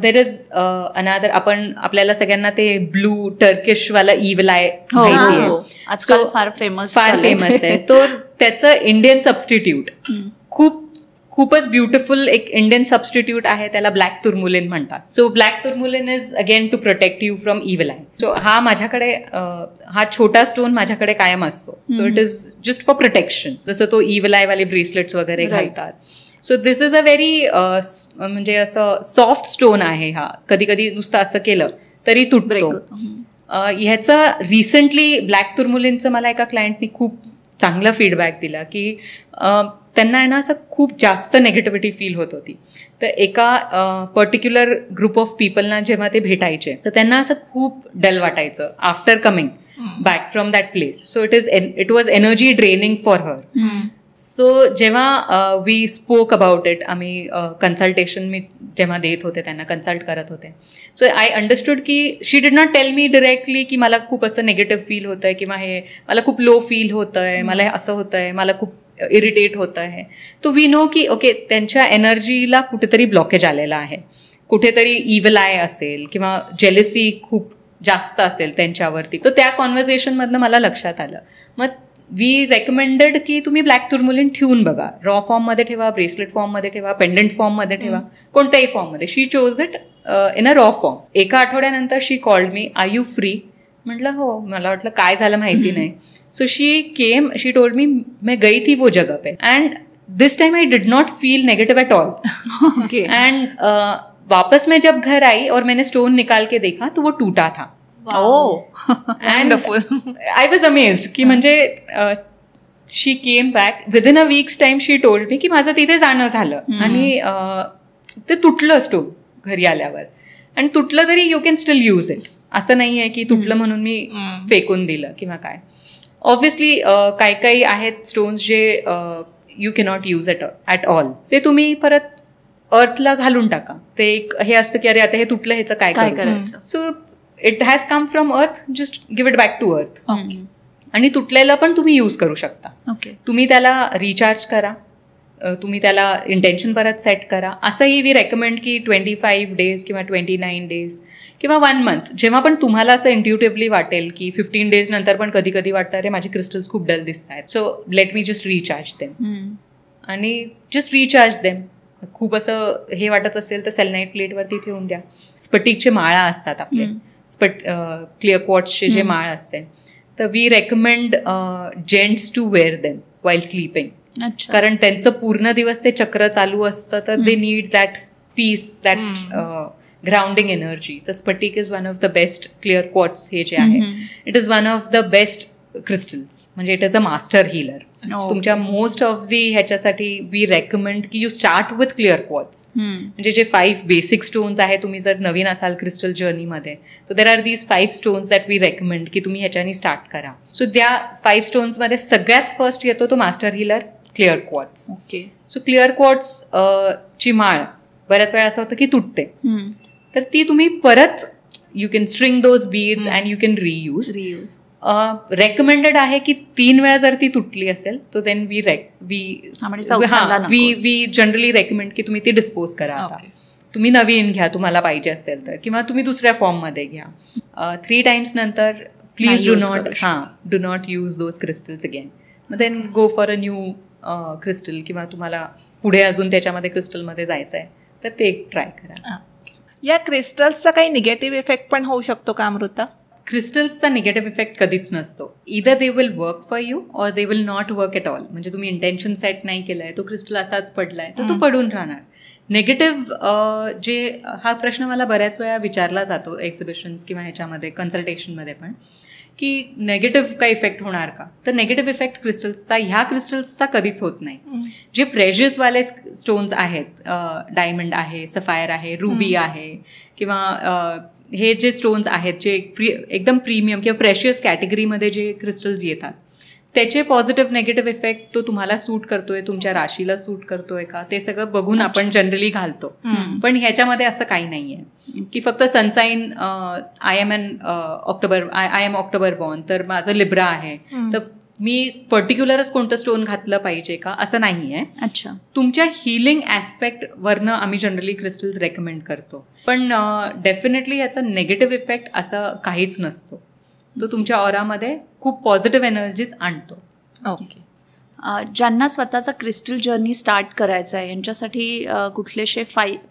There is another, आपल्याला सगळ्यांना ते ब्लू टर्किश वाला इव्हल आय माहिती आहे, आजकाल फार फेमस आहे. तो त्याचं इंडियन सबस्टिट्यूट खूपच ब्युटिफुल एक इंडियन सबस्टिट्यूट आहे, त्याला ब्लॅक तुर्मुलिन म्हणतात. So black tourmaline is again to protect you from evil eye. So हा माझ्याकडे, हा छोटा स्टोन माझ्याकडे कायम असतो. So it is just for protection, जसं तो इव्हल आय वाले ब्रेसलेट्स वगैरे घालतात. So this is a very म्हणजे असं सॉफ्ट स्टोन आहे हा. कधी कधी नुसतं असं केलं तरी तुटतो. ह्याचं रिसेंटली ब्लॅक तुर्मुलिनचं मला एका क्लायंटनी खूप चांगला फीडबॅक दिला, की त्यांना आहे ना असं खूप जास्त नेगेटिव्हिटी फील होत होती. तर एका पर्टिक्युलर ग्रुप ऑफ पीपलना जेव्हा ते भेटायचे तर त्यांना असं खूप डल वाटायचं after coming back from that place. So it was energy draining for her. So जेव्हा वी स्पोक अबाउट इट, आम्ही कन्सल्टेशन मी जेव्हा देत होते त्यांना, कन्सल्ट करत होते. सो आय अंडरस्टूड की she did not tell me directly की मला खूप असं निगेटिव्ह फील होतं आहे, किंवा हे मला खूप लो फील होतं आहे, मला हे असं होतं आहे, मला खूप इरिटेट होतं आहे. तो वी नो की ओके, त्यांच्या एनर्जीला कुठेतरी ब्लॉकेज आलेला आहे, कुठेतरी इव्हल आय असेल किंवा जेलसी खूप जास्त असेल त्यांच्यावरती. तर त्या कॉन्व्हर्सेशनमधनं मला लक्षात आलं. मग वी रेकमेंडेड की तुम्ही ब्लॅक तुर्मुलिन ठेवून बघा, रॉ फॉर्ममध्ये ठेवा, ब्रेसलेट फॉर्ममध्ये ठेवा, पेंडंट फॉर्ममध्ये ठेवा, कोणत्याही फॉर्ममध्ये. She chose it in a raw form. एका आठवड्यानंतर she called me, are you free? म्हटलं हो. मला वाटलं काय झालं माहिती नाही. So she came, she told मी मैं गई थी वो जगह पे, and this time I did not feel negative at all. And वापस मैं जब घर आई और मैंने स्टोन निकाल के देखा तो वो टूटा था. एंड आई वॉज अमेज्ड की म्हणजे शी केम बॅक विदिन अ वीक्स टाइम. शी टोल्ड मी की माझं तिथे जाणं झालं आणि ते तुटलं स्टोन घरी आल्यावर. आणि तुटलं तरी you can still use it. असं नाही आहे की तुटलं म्हणून मी फेकून दिलं किंवा काय. ऑब्व्हियसली काही आहेत स्टोन्स जे you cannot use at all. ते तुम्ही परत अर्थला घालून टाका. ते एक हे असतं की अरे आता हे तुटलं, ह्याचं काय करायचं. So it has come from earth, just give it back to earth. आणि तुटलेला पण तुम्ही यूज करू शकता. तुम्ही त्याला रिचार्ज करा, तुम्ही त्याला इंटेन्शन परत सेट करा. असंही वी रेकमेंड की 25 days किंवा 29 days किंवा 1 month, जेव्हा पण तुम्हाला असं इंट्युटिव्हली वाटेल की 15 days नंतर पण कधी कधी वाटतं अरे माझे क्रिस्टल्स खूप डल दिसत आहेत, सो लेट मी जस्ट रिचार्ज देम. आणि जस्ट रिचार्ज देम. खूप असं हे वाटत असेल तर सेलेनाइट प्लेटवरती ठेवून द्या. स्फटिकचे माळा असतात आपले, क्लिअर क्वार्ट्सचे जे माळ असते, तर we recommend gents to wear them while sleeping. कारण त्यांचं पूर्ण दिवस ते चक्र चालू असतं, तर they need that piece, that grounding energy. तर sphatik is one of the best clear quartz. हे जे आहे it is one of the best crystals. म्हणजे it is a master healer. तुमच्या मोस्ट ऑफ दी ह्याच्यासाठी वी रेकमेंड की you start with clear quartz. म्हणजे जे 5 बेसिक स्टोन्स आहे, तुम्ही जर नवीन असाल क्रिस्टल जर्नीमध्ये, तर there are these 5 stones that we recommend की तुम्ही ह्याच्यानी स्टार्ट करा. सो त्या 5 स्टोन्समध्ये सगळ्यात फर्स्ट येतो तो master healer clear quartz. So clear quartz ची माळ बऱ्याच वेळा असं होतं की तुटते, तर ती तुम्ही परत you can string those beads and you can reuse. Recommended आहे की 3 वेळा जर ती तुटली असेल तर देन वी जनरली रेकमेंड की तुम्ही ती डिस्पोज करा. आता तुम्ही नवीन घ्या तुम्हाला पाहिजे असेल तर, किंवा तुम्ही दुसऱ्या फॉर्ममध्ये घ्या. 3 times नंतर please do not use those crystals again. Then go for a new crystal, किंवा तुम्हाला पुढे अजून त्याच्यामध्ये क्रिस्टलमध्ये जायचं आहे तर ते एक ट्राय करा. या क्रिस्टल्सचा काही निगेटिव्ह इफेक्ट पण होऊ शकतो का अमृता? क्रिस्टल्सचा निगेटिव्ह इफेक्ट कधीच नसतो. Either they will work for you or they will not work at all. म्हणजे तुम्ही इंटेन्शन सेट नाही केलंय, तो क्रिस्टल असाच पडलाय तर तो पडून राहणार. निगेटिव्ह जे हा प्रश्न मला बऱ्याच वेळा विचारला जातो एक्झिबिशन्स किंवा ह्याच्यामध्ये कन्सल्टेशनमध्ये पण, की नेगेटिव्ह काय इफेक्ट होणार का? तर नेगेटिव्ह इफेक्ट ह्या क्रिस्टल्सचा कधीच होत नाही. जे प्रेशियसवाले स्टोन्स आहेत, डायमंड आहे, सफायर आहे, रुबी आहे, किंवा हे जे स्टोन्स आहेत जे एकदम प्रीमियम किंवा प्रेशियस कॅटेगरीमध्ये जे क्रिस्टल्स येतात त्याचे पॉझिटिव्ह निगेटिव्ह इफेक्ट तो तुम्हाला सूट करतोय, तुमच्या राशीला सूट करतोय का, ते सगळं बघून आपण जनरली घालतो. पण ह्याच्यामध्ये असं काही नाही आहे की फक्त सनसाईन आय एम ऑक्टोबर बॉर्न, तर माझं लिब्रा आहे तर मी पर्टिक्युलरच कोणतं स्टोन घातलं पाहिजे का, असं नाही आहे. अच्छा. तुमच्या हिलिंग ॲस्पेक्ट वरनं आम्ही जनरली क्रिस्टल्स रेकमेंड करतो, पण डेफिनेटली ह्याचा निगेटिव्ह इफेक्ट असं काहीच नसतो. तो तुमच्या ऑरामध्ये खूप पॉझिटिव्ह एनर्जीज आणतो. ओके. ज्यांना स्वतःचा क्रिस्टल जर्नी स्टार्ट करायचा आहे यांच्यासाठी कुठलेसे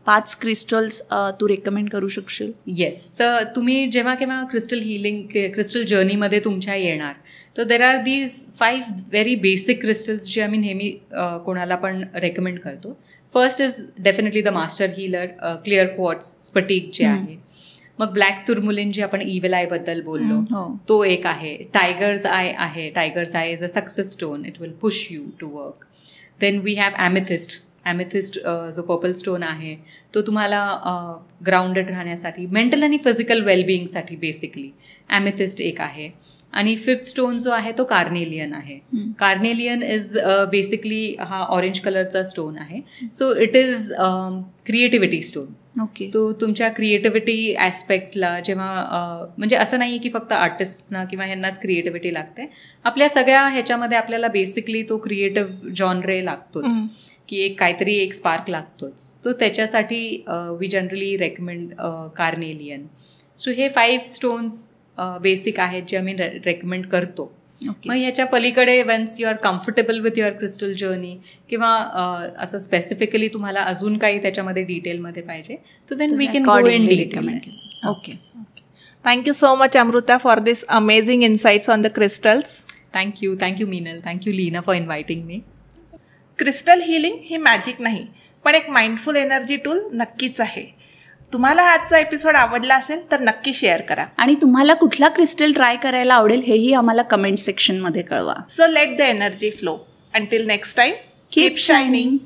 5 क्रिस्टल्स तू रेकमेंड करू शकशील? येस. तर तुम्ही जेव्हा केव्हा क्रिस्टल जर्नीमध्ये तुमच्या येणार तर there are these 5 very basic crystals जे आम्ही नेहमी कोणाला पण रेकमेंड करतो. First is definitely the master healer clear quartz स्फटिक जे आहे. मग ब्लॅक तुर्मुलिन जे आपण इव्हिल आय बद्दल बोललो तो एक आहे. टायगर्स आय आहे. Tiger's eye is a success stone, it will push you to work. Then we have amethyst जो पर्पल स्टोन आहे तो तुम्हाला ग्राउंडेड राहण्यासाठी, मेंटल आणि फिजिकल वेलबिईंगसाठी बेसिकली ॲमेथिस्ट एक आहे. आणि 5th स्टोन जो आहे तो कार्नेलियन आहे. कार्नेलियन इज बेसिकली हा ऑरेंज कलरचा स्टोन आहे. So it is creativity stone. Okay. तो तुमच्या क्रिएटिव्हिटी ॲस्पेक्टला जेव्हा म्हणजे असं नाही आहे की फक्त आर्टिस्टना किंवा ह्यांनाच क्रिएटिव्हिटी लागते, आपल्या सगळ्या ह्याच्यामध्ये आपल्याला बेसिकली तो क्रिएटिव्ह जॉनरे लागतोच की काहीतरी एक स्पार्क लागतोच. तो त्याच्यासाठी we generally recommend carnelian. So हे 5 स्टोन्स बेसिक आहेत जे आम्ही रेकमेंड करतो. मग ह्याच्या पलीकडे once you are comfortable with your crystal journey किंवा असं स्पेसिफिकली तुम्हाला अजून काही त्याच्यामध्ये डिटेलमध्ये पाहिजे तर then we can go in detail. Okay. Thank you so much Amrita for this amazing insights on the crystals. Thank you Meenal, thank you Leena for inviting me. Crystal healing ही मॅजिक नाही पण एक माइंडफुल एनर्जी टूल नक्कीच आहे. तुम्हाला आजचा एपिसोड आवडला असेल तर नक्की शेअर करा आणि तुम्हाला कुठला क्रिस्टल ट्राय करायला आवडेल हेही आम्हाला कमेंट सेक्शनमध्ये कळवा. So let the energy flow. Until next time, keep shining.